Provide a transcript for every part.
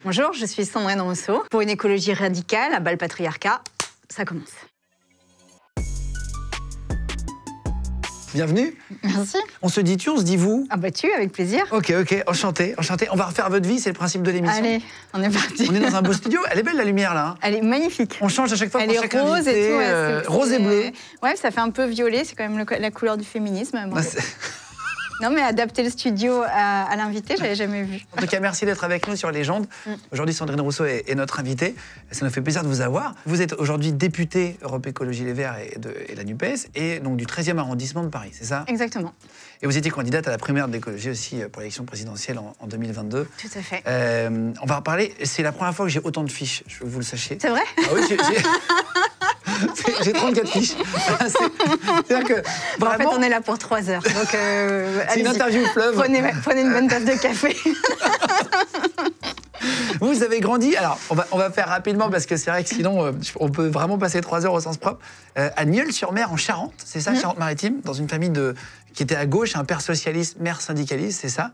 Bonjour, je suis Sandrine Rousseau. Pour une écologie radicale, à bas le patriarcat, ça commence. Bienvenue. Merci. On se dit tu, on se dit vous? Ah bah tu, avec plaisir. Ok, enchanté. On va refaire votre vie, c'est le principe de l'émission. Allez, on est parti. On est dans un beau studio, elle est belle la lumière là. Hein. Elle est magnifique. On change à chaque fois Elle pour est chaque rose invité, et tout. Ouais, rose et bleu. Ouais, ça fait un peu violet, c'est quand même la couleur du féminisme. Bon. Non mais adapter le studio à l'invité, j'avais jamais vu. En tout cas, merci d'être avec nous sur Légende. Aujourd'hui, Sandrine Rousseau est notre invitée. Ça nous fait plaisir de vous avoir. Vous êtes aujourd'hui députée Europe Écologie Les Verts et la NUPES, et donc du 13e arrondissement de Paris, c'est ça? Exactement. Et vous étiez candidate à la primaire de l'écologie aussi pour l'élection présidentielle en 2022. Tout à fait. On va en reparler. C'est la première fois que j'ai autant de fiches, je veux que vous le sachiez. C'est vrai? Ah oui, j'ai 34 fiches. C'est-à-dire que vraiment, en fait, on est là pour 3 heures. Donc, c'est une interview fleuve. Prenez une bonne tasse de café. Vous avez grandi, alors on va faire rapidement parce que c'est vrai que sinon on peut vraiment passer 3 heures au sens propre, à Nieul-sur-Mer en Charente, c'est ça, Charente-Maritime, dans une famille qui était à gauche, un père socialiste, mère syndicaliste, c'est ça.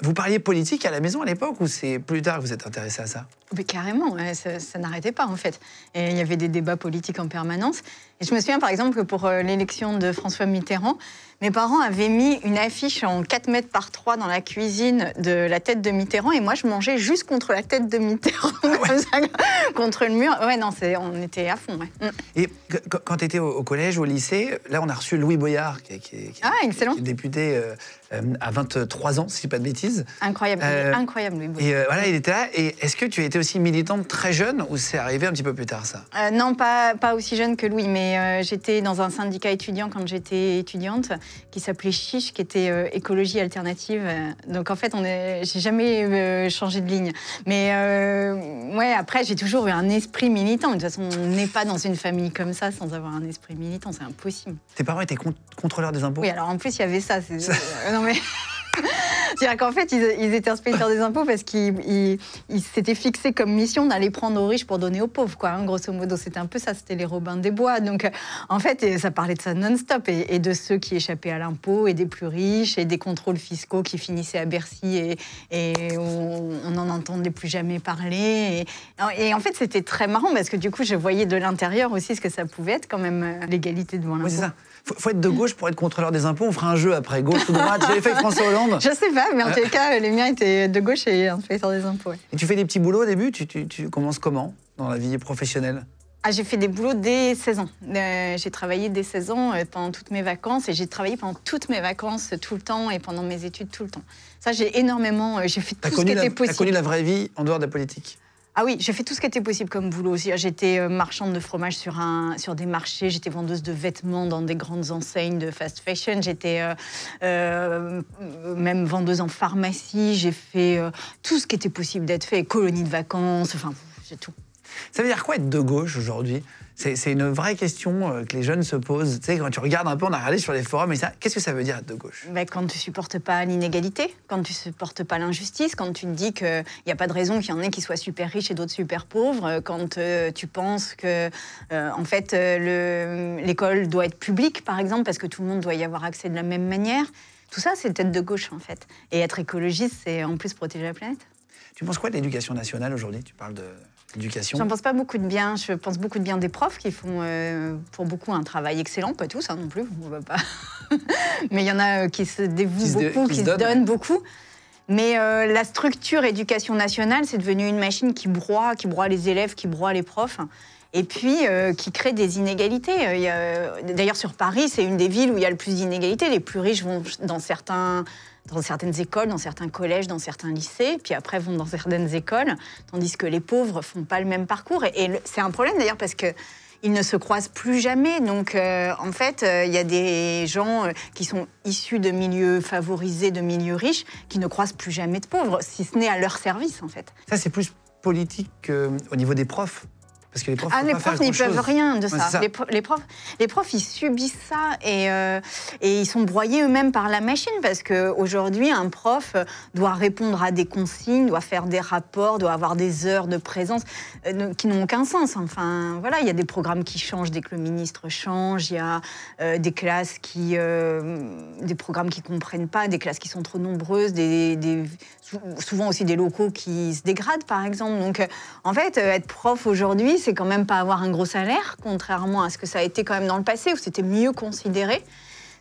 Vous parliez politique à la maison à l'époque ou c'est plus tard que vous êtes intéressé à ça? Mais carrément, ça n'arrêtait pas en fait. Et il y avait des débats politiques en permanence. Et je me souviens par exemple que pour l'élection de François Mitterrand, mes parents avaient mis une affiche en 4 mètres par 3 dans la cuisine de la tête de Mitterrand et moi je mangeais juste contre la tête de Mitterrand, comme ça, contre le mur. Ouais, non, on était à fond. Ouais. Et quand tu étais au collège ou au lycée, là on a reçu Louis Boyard, qui excellent. est député à 23 ans, si je ne dis pas de bêtises. Incroyable, incroyable Louis Boyard. Et voilà, il était là. Et est-ce que tu étais aussi militante très jeune ou c'est arrivé un petit peu plus tard ça? Non, pas aussi jeune que Louis, mais j'étais dans un syndicat étudiant quand j'étais étudiante qui s'appelait Chiche, qui était écologie alternative. Donc en fait, j'ai jamais changé de ligne. Mais ouais, après, j'ai toujours eu un esprit militant. De toute façon, on n'est pas dans une famille comme ça sans avoir un esprit militant, c'est impossible. Tes parents étaient contrôleurs des impôts? Oui, alors en plus, il y avait ça. Non mais... C'est-à-dire qu'en fait, ils étaient inspecteurs des impôts parce qu'ils s'étaient fixés comme mission d'aller prendre aux riches pour donner aux pauvres, quoi. Hein, grosso modo, c'était un peu ça, c'était les Robins des Bois. Donc, en fait, ça parlait de ça non-stop, et de ceux qui échappaient à l'impôt, et des plus riches, et des contrôles fiscaux qui finissaient à Bercy, et on n'en entendait plus jamais parler. Et en fait, c'était très marrant parce que du coup, je voyais de l'intérieur aussi ce que ça pouvait être, quand même, l'égalité devant l'impôt. Oui, c'est ça. Faut être de gauche pour être contrôleur des impôts. On fera un jeu après, gauche ou droite. J'avais fait avec François Hollande. Je sais pas, mais en tout cas, les miens étaient de gauche et inspecteur des impôts. Ouais. Et tu fais des petits boulots au début? Tu commences comment dans la vie professionnelle? J'ai fait des boulots dès 16 ans. J'ai travaillé dès 16 ans pendant toutes mes vacances, et j'ai travaillé pendant toutes mes vacances tout le temps et pendant mes études tout le temps. Ça, j'ai fait tout ce qui était possible. T'as connu la vraie vie en dehors de la politique? Ah oui, j'ai fait tout ce qui était possible comme boulot aussi. J'étais marchande de fromage sur des marchés, j'étais vendeuse de vêtements dans des grandes enseignes de fast fashion, j'étais même vendeuse en pharmacie, j'ai fait tout ce qui était possible d'être fait, colonies de vacances, enfin, j'ai tout. Ça veut dire quoi être de gauche aujourd'hui? C'est une vraie question que les jeunes se posent. Tu sais, quand tu regardes un peu, on a regardé sur les forums, et ça, qu'est-ce que ça veut dire être de gauche? Quand tu supportes pas l'inégalité, quand tu supportes pas l'injustice, quand tu te dis qu'il n'y a pas de raison qu'il y en ait qui soient super riches et d'autres super pauvres, quand tu penses que en fait l'école doit être publique, par exemple, parce que tout le monde doit y avoir accès de la même manière. Tout ça, c'est être de gauche, en fait. Et être écologiste, c'est en plus protéger la planète. Tu penses quoi de l'éducation nationale aujourd'hui? Tu parles de l'éducation. J'en pense pas beaucoup de bien. Je pense beaucoup de bien des profs qui font, pour beaucoup, un travail excellent. Pas tous, hein, non plus. On va pas. Mais il y en a qui se dévouent beaucoup, qui se donnent beaucoup. Mais la structure éducation nationale, c'est devenu une machine qui broie les élèves, qui broie les profs. Et puis, qui crée des inégalités. D'ailleurs, sur Paris, c'est une des villes où il y a le plus d'inégalités. Les plus riches vont dans certaines écoles, dans certains collèges, dans certains lycées, puis après vont dans certaines écoles, tandis que les pauvres font pas le même parcours. Et c'est un problème d'ailleurs parce que ils ne se croisent plus jamais. Donc, en fait, il y a des gens qui sont issus de milieux favorisés, de milieux riches, qui ne croisent plus jamais de pauvres, si ce n'est à leur service, en fait. Ça, c'est plus politique qu'au niveau des profs. Parce que les profs, les profs n'y peuvent rien de ça. Ça. Les profs, ils subissent ça et ils sont broyés eux-mêmes par la machine parce qu'aujourd'hui, un prof doit répondre à des consignes, doit faire des rapports, doit avoir des heures de présence qui n'ont aucun sens. Enfin, voilà, il y a des programmes qui changent dès que le ministre change, il y a des classes des programmes qui ne comprennent pas, des classes qui sont trop nombreuses, souvent aussi des locaux qui se dégradent, par exemple. Donc, en fait, être prof aujourd'hui, c'est quand même pas avoir un gros salaire, contrairement à ce que ça a été quand même dans le passé, où c'était mieux considéré.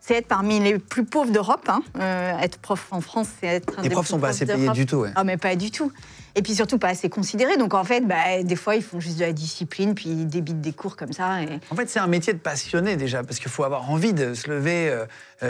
C'est être parmi les plus pauvres d'Europe. Être prof en France, c'est être un des plus pauvres d'Europe. Les profs sont pas assez payés du tout, ouais. Ah, mais pas du tout. Et puis surtout pas assez considérés. Donc en fait, des fois, ils font juste de la discipline, puis ils débitent des cours comme ça. Et... En fait, c'est un métier de passionné déjà, parce qu'il faut avoir envie de se lever,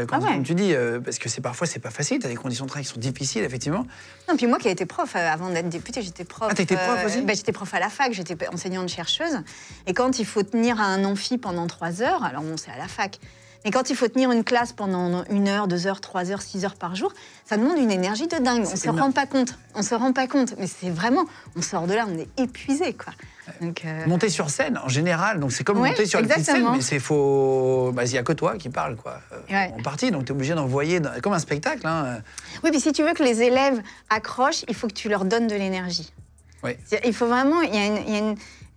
comme tu dis, parce que parfois, c'est pas facile. Tu as des conditions de travail qui sont difficiles, effectivement. Non, puis moi qui ai été prof, avant d'être députée, j'étais prof. Ah, t'étais prof aussi? J'étais prof à la fac, j'étais enseignante-chercheuse. Et quand il faut tenir à un amphi pendant 3 heures, alors bon, c'est à la fac, mais quand il faut tenir une classe pendant 1 heure, 2 heures, 3 heures, 6 heures par jour, ça demande une énergie de dingue. On se rend pas compte. On se rend pas compte. Mais c'est vraiment, on sort de là, on est épuisé, quoi. Donc, monter sur scène, en général, donc c'est comme monter sur une petite scène, mais c'est faux. Il n'y a que toi qui parle, quoi. En partie, donc tu es obligé d'envoyer comme un spectacle. Hein. Oui, puis si tu veux que les élèves accrochent, il faut que tu leur donnes de l'énergie. Oui. Il faut vraiment,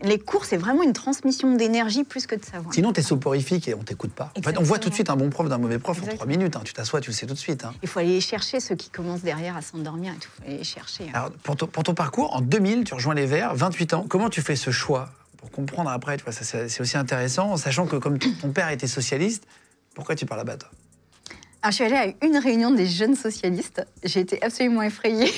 les cours, c'est vraiment une transmission d'énergie plus que de savoir. Sinon, t'es soporifique et on t'écoute pas. En fait, on voit tout de suite un bon prof d'un mauvais prof en 3 minutes. Hein. Tu t'assois, tu le sais tout de suite. Hein. Il faut aller chercher ceux qui commencent derrière à s'endormir et tout. Il faut aller les chercher. Hein. Alors, pour ton parcours, en 2000, tu rejoins les Verts, 28 ans. Comment tu fais ce choix? Pour comprendre après, tu vois, c'est aussi intéressant, sachant que comme ton père était socialiste, pourquoi tu parles là-bas, toi? Alors, je suis allée à une réunion des jeunes socialistes. J'ai été absolument effrayée.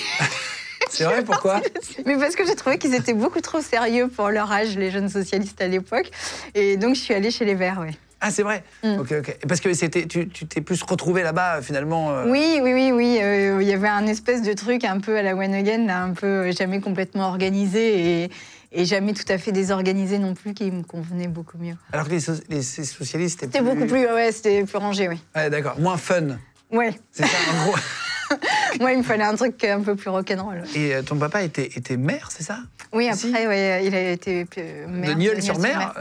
C'est vrai, pourquoi? Mais parce que j'ai trouvé qu'ils étaient beaucoup trop sérieux pour leur âge, les jeunes socialistes à l'époque. Et donc, je suis allée chez les Verts, oui. Ah, c'est vrai. Ok. Parce que tu t'es plus retrouvée là-bas, finalement. Oui. Il y avait un espèce de truc un peu à la One Again, là, un peu jamais complètement organisé et jamais tout à fait désorganisé non plus, qui me convenait beaucoup mieux. Alors que les socialistes, c'était beaucoup plus, c'était plus rangé, oui. Ouais, d'accord. Moins fun. Ouais. C'est ça, en gros. Moi, il me fallait un truc un peu plus rock'n'roll. Et ton papa était maire, c'est ça? Oui, après, il a été maire. De Nieul-sur-Mer,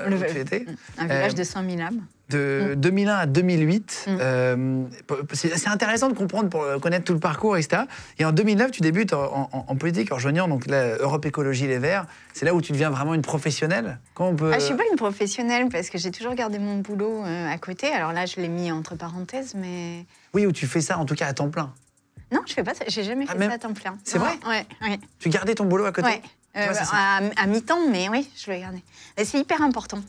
un village de 5000 âmes. De 2001 à 2008. C'est intéressant de comprendre pour connaître tout le parcours, etc. Et en 2009, tu débutes en politique en rejoignant donc, Europe Écologie Les Verts. C'est là où tu deviens vraiment une professionnelle. Comment on peut... Je ne suis pas une professionnelle parce que j'ai toujours gardé mon boulot à côté. Alors là, je l'ai mis entre parenthèses, mais... Oui, où tu fais ça en tout cas à temps plein. Non, je fais pas ça. J'ai jamais fait ça à temps plein. C'est vrai? Ouais. Tu gardais ton boulot à côté? Ouais. À mi-temps, mais oui, je le gardais. C'est hyper important.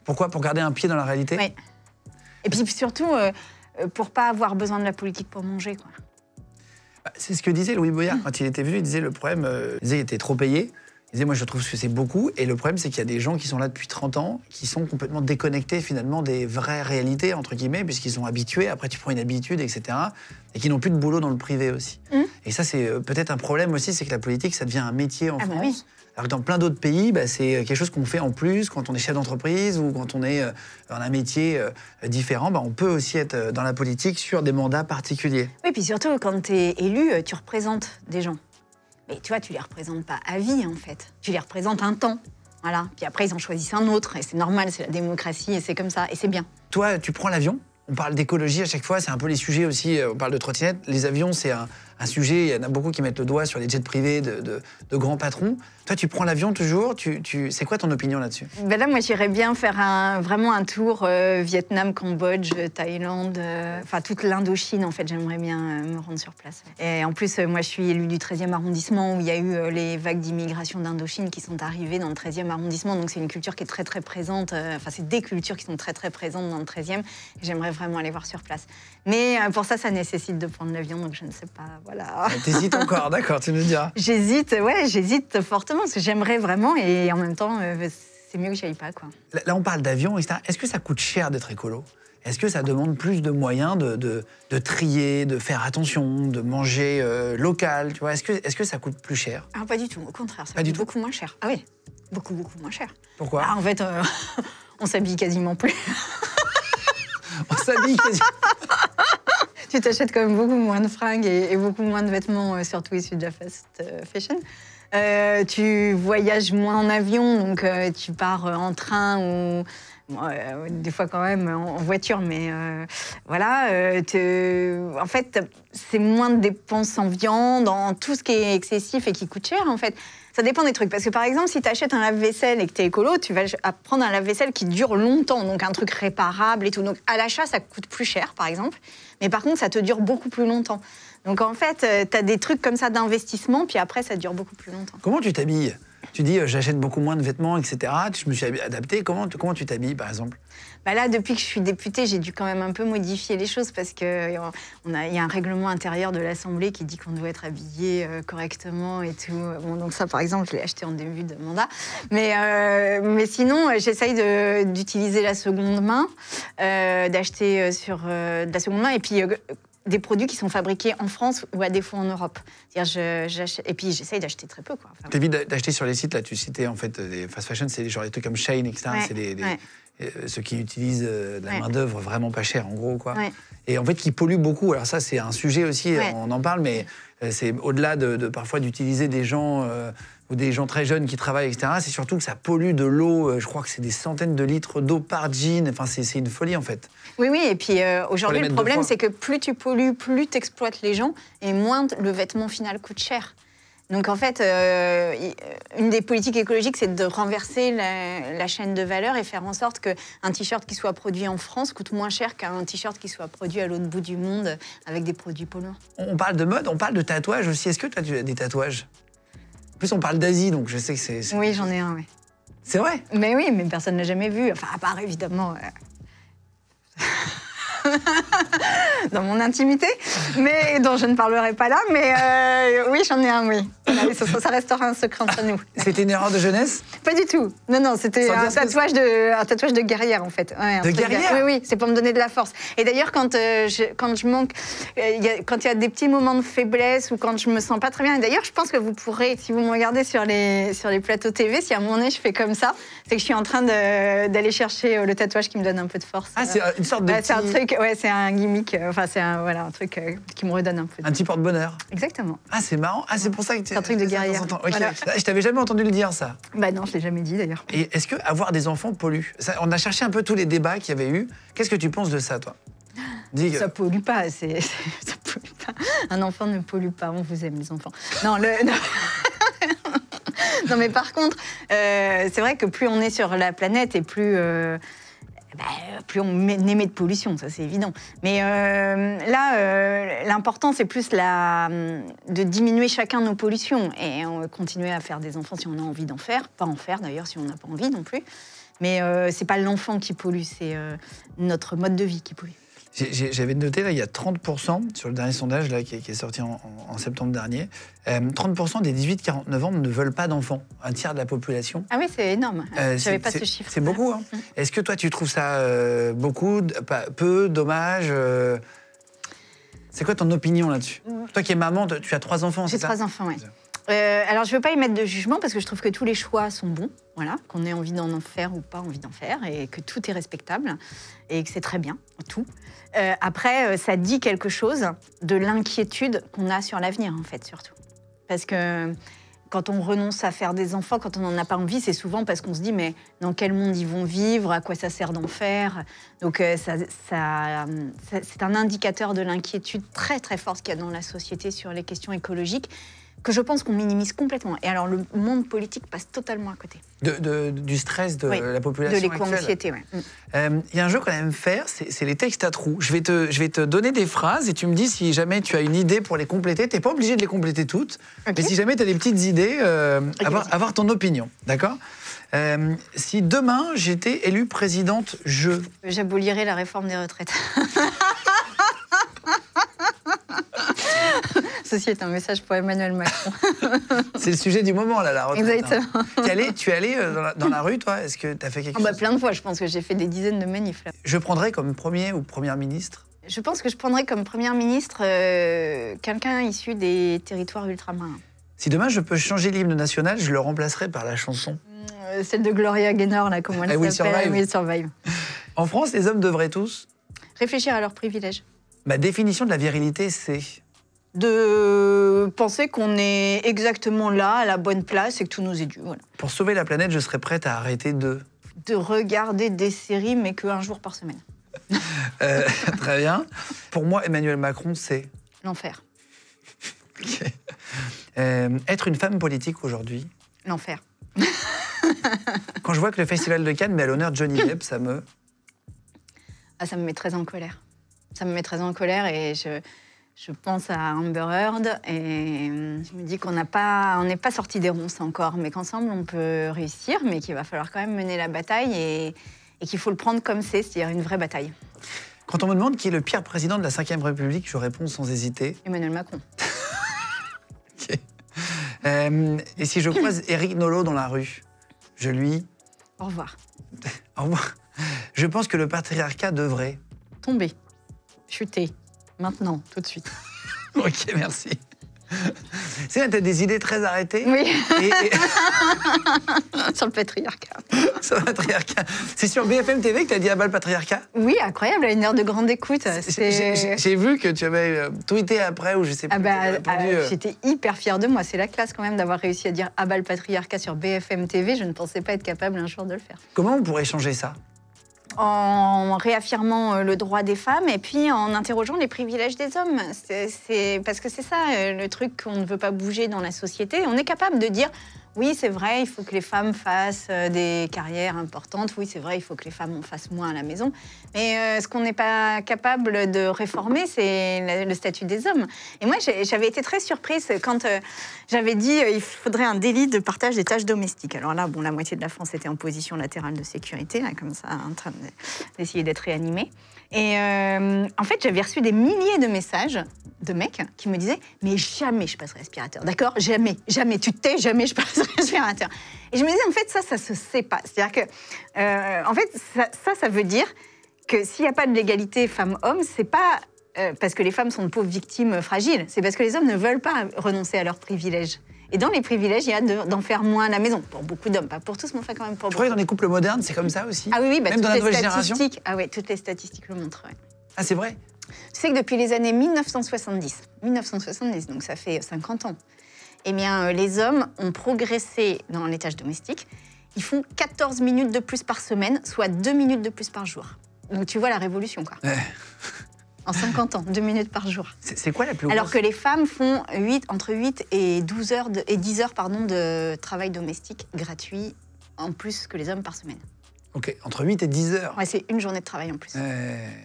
Pourquoi? Pour garder un pied dans la réalité? Oui. Et puis surtout, pour pas avoir besoin de la politique pour manger, quoi. C'est ce que disait Louis Boyard quand il était venu. Il disait le problème, il était trop payé. Il disait, moi, je trouve que c'est beaucoup. Et le problème, c'est qu'il y a des gens qui sont là depuis 30 ans, qui sont complètement déconnectés, finalement, des vraies réalités, entre guillemets, puisqu'ils sont habitués. Après, tu prends une habitude, etc. Et qui n'ont plus de boulot dans le privé aussi. Et ça, c'est peut-être un problème aussi, c'est que la politique, ça devient un métier en France. Bah oui. Alors que dans plein d'autres pays, c'est quelque chose qu'on fait en plus quand on est chef d'entreprise ou quand on est dans un métier différent. On peut aussi être dans la politique sur des mandats particuliers. Oui, puis surtout, quand tu es élu, tu représentes des gens. Mais tu vois, tu les représentes pas à vie, en fait. Tu les représentes un temps. Voilà. Puis après, ils en choisissent un autre. Et c'est normal, c'est la démocratie et c'est comme ça. Et c'est bien. Toi, tu prends l'avion. On parle d'écologie à chaque fois. C'est un peu les sujets aussi. On parle de trottinettes. Les avions, c'est un sujet. Il y en a beaucoup qui mettent le doigt sur les jets privés de grands patrons. Toi, tu prends l'avion toujours. C'est quoi ton opinion là-dessus? Là, moi, j'irais bien faire vraiment un tour Vietnam, Cambodge, Thaïlande, enfin toute l'Indochine. En fait, j'aimerais bien me rendre sur place. Et en plus, moi, je suis élue du 13e arrondissement où il y a eu les vagues d'immigration d'Indochine qui sont arrivées dans le 13e arrondissement. Donc, c'est une culture qui est très, très présente. Enfin, c'est des cultures qui sont très, très présentes dans le 13e. J'aimerais vraiment aller voir sur place. Mais pour ça nécessite de prendre l'avion. Donc, je ne sais pas. Voilà. T'hésites encore, d'accord, tu me diras. J'hésite fortement parce que j'aimerais vraiment et en même temps, c'est mieux que j'y aille pas, quoi. Là, on parle d'avion, etc. Est-ce que ça coûte cher d'être écolo? Est-ce que ça demande plus de moyens de trier, de faire attention, de manger local, tu vois? Est-ce que ça coûte plus cher? Ah, pas du tout, au contraire, ça coûte beaucoup moins cher. Ah oui, beaucoup moins cher. Pourquoi? En fait, on s'habille quasiment plus. On s'habille quasiment... Tu t'achètes quand même beaucoup moins de fringues et beaucoup moins de vêtements, surtout issus de la fast fashion. Tu voyages moins en avion, donc tu pars en train ou des fois quand même en voiture, mais voilà. En fait, c'est moins de dépenses en viande, en tout ce qui est excessif et qui coûte cher, en fait. Ça dépend des trucs. Parce que, par exemple, si tu achètes un lave-vaisselle et que tu es écolo, tu vas prendre un lave-vaisselle qui dure longtemps, donc un truc réparable et tout. Donc, à l'achat, ça coûte plus cher, par exemple. Mais par contre, ça te dure beaucoup plus longtemps. Donc en fait, tu as des trucs comme ça d'investissement, puis après, ça dure beaucoup plus longtemps. Comment tu t'habilles? Tu dis, j'achète beaucoup moins de vêtements, etc. Je me suis adapté. Comment tu t'habilles, par exemple? Bah là, depuis que je suis députée, j'ai dû quand même un peu modifier les choses parce qu'il y a un règlement intérieur de l'Assemblée qui dit qu'on doit être habillé correctement et tout. Bon, donc ça, par exemple, je l'ai acheté en début de mandat. Mais sinon, j'essaye d'utiliser la seconde main, d'acheter sur de la seconde main et puis des produits qui sont fabriqués en France ou à défaut en Europe. Et puis j'essaye d'acheter très peu. Enfin, t'évites d'acheter sur les sites, là, tu citais en fait des fast fashion, c'est genre des trucs comme Shein, etc. Ouais, c'est ceux qui utilisent de la main-d'œuvre vraiment pas chère, en gros, quoi. Ouais. Et en fait, qui polluent beaucoup. Alors ça, c'est un sujet aussi, on en parle, mais c'est au-delà de parfois d'utiliser des gens ou des gens très jeunes qui travaillent, etc. C'est surtout que ça pollue de l'eau. Je crois que c'est des centaines de litres d'eau par jean. Enfin, c'est une folie, en fait. Oui, et puis aujourd'hui, le problème, c'est que plus tu pollues, plus tu exploites les gens, et moins le vêtement final coûte cher. Donc en fait, une des politiques écologiques, c'est de renverser la chaîne de valeur et faire en sorte qu'un t-shirt qui soit produit en France coûte moins cher qu'un t-shirt qui soit produit à l'autre bout du monde avec des produits polluants. On parle de mode, on parle de tatouage aussi. Est-ce que toi, tu as des tatouages? En plus, on parle d'Asie, donc je sais que c'est... Oui, j'en ai un, oui. C'est vrai? Mais oui, mais personne ne l'a jamais vu. Enfin, à part, évidemment... dans mon intimité, mais dont je ne parlerai pas là. Mais oui, j'en ai un, oui. Voilà, ça restera un secret entre nous. C'était une erreur de jeunesse? Pas du tout. Non, c'était un tatouage de guerrière, en fait. Ouais, de guerrière? Oui, c'est pour me donner de la force. Et d'ailleurs, quand je manque, quand il y a des petits moments de faiblesse ou quand je me sens pas très bien, et d'ailleurs, je pense que vous pourrez, si vous me regardez sur les plateaux TV, si à un moment donné, je fais comme ça, c'est que je suis en train d'aller chercher le tatouage qui me donne un peu de force. Ah, c'est une sorte de c'est un truc, ouais, c'est un gimmick, enfin, c'est un truc qui me redonne un peu. Un petit porte-bonheur. Exactement. Ah, c'est marrant. Ah, c'est pour ça que tu... C'est un truc de guerrière. Okay. Voilà. Je t'avais jamais entendu le dire, ça. Bah non, je l'ai jamais dit, d'ailleurs. Et est-ce que avoir des enfants pollue? On a cherché un peu tous les débats qu'il y avait eu. Qu'est-ce que tu penses de ça, toi? Ça pollue pas, ça pollue pas. Un enfant ne pollue pas, on vous aime, les enfants. Non, non, mais par contre, c'est vrai que plus on est sur la planète et plus on émet de pollution, ça c'est évident. Mais là, l'important c'est plus de diminuer chacun nos pollutions et continuer à faire des enfants si on a envie d'en faire. Pas en faire d'ailleurs si on n'a pas envie non plus. Mais c'est pas l'enfant qui pollue, c'est notre mode de vie qui pollue. J'avais noté, là, il y a 30%, sur le dernier sondage là, qui est sorti en septembre dernier, 30% des 18-49 ans ne veulent pas d'enfants, un tiers de la population. Ah oui, c'est énorme. Je savais pas ce chiffre. C'est beaucoup, hein. Est-ce que toi, tu trouves ça beaucoup, peu, dommage C'est quoi ton opinion là-dessus? Toi qui es maman, tu as 3 enfants, c'est ça? J'ai 3 enfants, oui. Alors, je ne veux pas y mettre de jugement parce que je trouve que tous les choix sont bons, voilà, qu'on ait envie d'en faire ou pas envie d'en faire, et que tout est respectable, et que c'est très bien, tout. Après, ça dit quelque chose de l'inquiétude qu'on a sur l'avenir, en fait, surtout. Parce que quand on renonce à faire des enfants, quand on n'en a pas envie, c'est souvent parce qu'on se dit, mais dans quel monde ils vont vivre, à quoi ça sert d'en faire? Donc, c'est un indicateur de l'inquiétude très, très forte qu'il y a dans la société sur les questions écologiques, que je pense qu'on minimise complètement. Et alors, le monde politique passe totalement à côté. Du stress de la population actuelle. De l'éco-anxiété, oui. Il y a un jeu qu'on aime faire, c'est les textes à trous. Je vais te donner des phrases et tu me dis si jamais tu as une idée pour les compléter. Tu n'es pas obligé de les compléter toutes, mais si jamais tu as des petites idées, avoir ton opinion, d'accord? Si demain, j'étais élue présidente, j'abolirais la réforme des retraites. Ceci est un message pour Emmanuel Macron. C'est le sujet du moment, là, la retraite. Exactement. Hein. Tu es allé dans la rue, toi? Est-ce que tu as fait quelque chose? Plein de fois, je pense que j'ai fait des dizaines de manifs. Là. Je prendrais comme premier ou première ministre? Je pense que je prendrais comme première ministre quelqu'un issu des territoires ultramarins. Si demain, je peux changer l'hymne national, je le remplacerai par la chanson. Celle de Gloria Gaynor, là, comment elle s'appelle? Will Survive. En France, les hommes devraient tous réfléchir à leurs privilèges. Ma définition de la virilité, c'est de penser qu'on est exactement là, à la bonne place, et que tout nous est dû. Voilà. Pour sauver la planète, je serais prête à arrêter de regarder des séries, mais qu'un jour par semaine. Très bien. Pour moi, Emmanuel Macron, c'est l'enfer. Okay. Être une femme politique aujourd'hui. L'enfer. Quand je vois que le Festival de Cannes met à l'honneur Johnny Depp, ça me... Ah, ça me met très en colère. Ça me met très en colère et Je pense à Amber Heard et je me dis qu'on n'est pas sorti des ronces encore, mais qu'ensemble on peut réussir, mais qu'il va falloir quand même mener la bataille et qu'il faut le prendre comme c'est-à-dire une vraie bataille. Quand on me demande qui est le pire président de la Ve République, je réponds sans hésiter. Emmanuel Macron. Ok. Et si je croise Éric Nolot dans la rue, je lui... Au revoir. Au revoir. Je pense que le patriarcat devrait... Tomber. Chuter. Maintenant, tout de suite. Ok, merci. C'est t'as des idées très arrêtées. Oui. Sur le patriarcat. Sur le patriarcat. C'est sur BFM TV que tu as dit à bas le patriarcat? Oui, incroyable, à une heure de grande écoute. J'ai vu que tu avais tweeté après, ou je sais plus. J'étais hyper fière de moi. C'est la classe quand même d'avoir réussi à dire à bas le patriarcat sur BFM TV. Je ne pensais pas être capable un jour de le faire. Comment on pourrait changer ça? En réaffirmant le droit des femmes et puis en interrogeant les privilèges des hommes. Parce que c'est ça le truc qu'on ne veut pas bouger dans la société. On est capable de dire, oui, c'est vrai, il faut que les femmes fassent des carrières importantes. Oui, c'est vrai, il faut que les femmes en fassent moins à la maison. Mais ce qu'on n'est pas capable de réformer, c'est le statut des hommes. Et moi, j'avais été très surprise quand j'avais dit il faudrait un délit de partage des tâches domestiques. Alors là, bon, la moitié de la France était en position latérale de sécurité, là, comme ça, en train d'essayer d'être réanimée. Et en fait, j'avais reçu des milliers de messages de mecs qui me disaient « Mais jamais je passerai aspirateur, d'accord? Jamais, jamais, tu te tais, jamais je passerai aspirateur. » Et je me disais, en fait, ça se sait pas. C'est-à-dire que, en fait, ça veut dire que s'il n'y a pas de l'égalité femmes-hommes, c'est pas parce que les femmes sont de pauvres victimes fragiles, c'est parce que les hommes ne veulent pas renoncer à leurs privilèges. Et dans les privilèges, il y a d'en faire moins à la maison. Pour beaucoup d'hommes, pas pour tous, mais enfin quand même pour beaucoup. Tu crois que dans les couples modernes, c'est comme ça aussi? Ah oui, même dans la nouvelle génération. Ah oui, toutes les statistiques le montrent. Ouais. Ah, c'est vrai? Tu sais que depuis les années 1970, donc ça fait 50 ans, eh bien, les hommes ont progressé dans les tâches domestiques. Ils font 14 minutes de plus par semaine, soit 2 minutes de plus par jour. Donc tu vois la révolution, quoi. Ouais. En 50 ans, 2 minutes par jour. C'est quoi la plus grosse? Alors que les femmes font entre 8 et 10 heures de travail domestique gratuit, en plus que les hommes par semaine. Ok, entre 8 et 10 heures. Ouais, c'est une journée de travail en plus.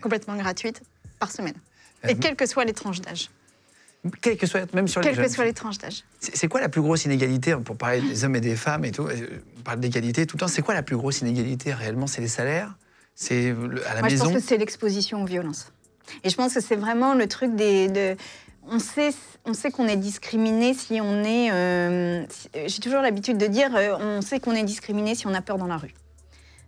Complètement gratuite par semaine. Et quelles que soient les tranches d'âge. Quelles que soient, même sur les jeunes. Quelles que soient les tranches d'âge. C'est quoi la plus grosse inégalité, pour parler des hommes et des femmes et tout, on parle d'égalité tout le temps, c'est quoi la plus grosse inégalité réellement? C'est les salaires? C'est à la maison? Je pense que c'est l'exposition aux violences. Et je pense que c'est vraiment le truc on sait qu'on est discriminé si on est... j'ai toujours l'habitude de dire, on sait qu'on est discriminé si on a peur dans la rue.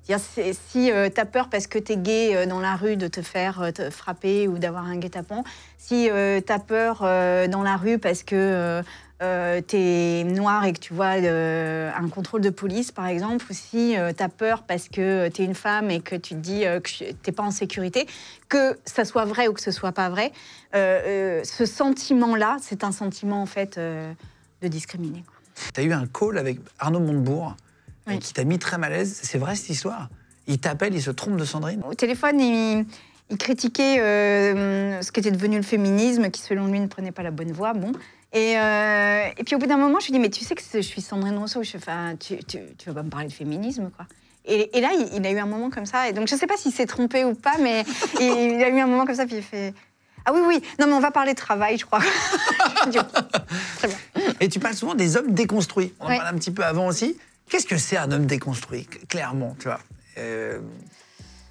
C'est-à-dire, si t'as peur parce que t'es gay dans la rue de te faire frapper ou d'avoir un guet-apens, si t'as peur dans la rue parce que t'es noir et que tu vois un contrôle de police, par exemple, ou si t'as peur parce que t'es une femme et que tu te dis que t'es pas en sécurité, que ça soit vrai ou que ce soit pas vrai, ce sentiment-là, c'est un sentiment, en fait, de discriminer. T'as eu un call avec Arnaud Montebourg, oui, qui t'a mis très mal à l'aise. C'est vrai, cette histoire? Il t'appelle, il se trompe de Sandrine? Au téléphone, il critiquait ce qu'était devenu le féminisme, qui, selon lui, ne prenait pas la bonne voie. Bon. Et puis, au bout d'un moment, je lui dis, mais tu sais que je suis Sandrine Rousseau. Tu vas pas me parler de féminisme, quoi. Et là, il a eu un moment comme ça. Et donc, je sais pas s'il s'est trompé ou pas, mais il a eu un moment comme ça, puis il fait... Ah oui, non, mais on va parler de travail, je crois. Très bien. Et tu parles souvent des hommes déconstruits. On en parlait un petit peu avant aussi. Qu'est-ce que c'est un homme déconstruit, clairement, tu vois?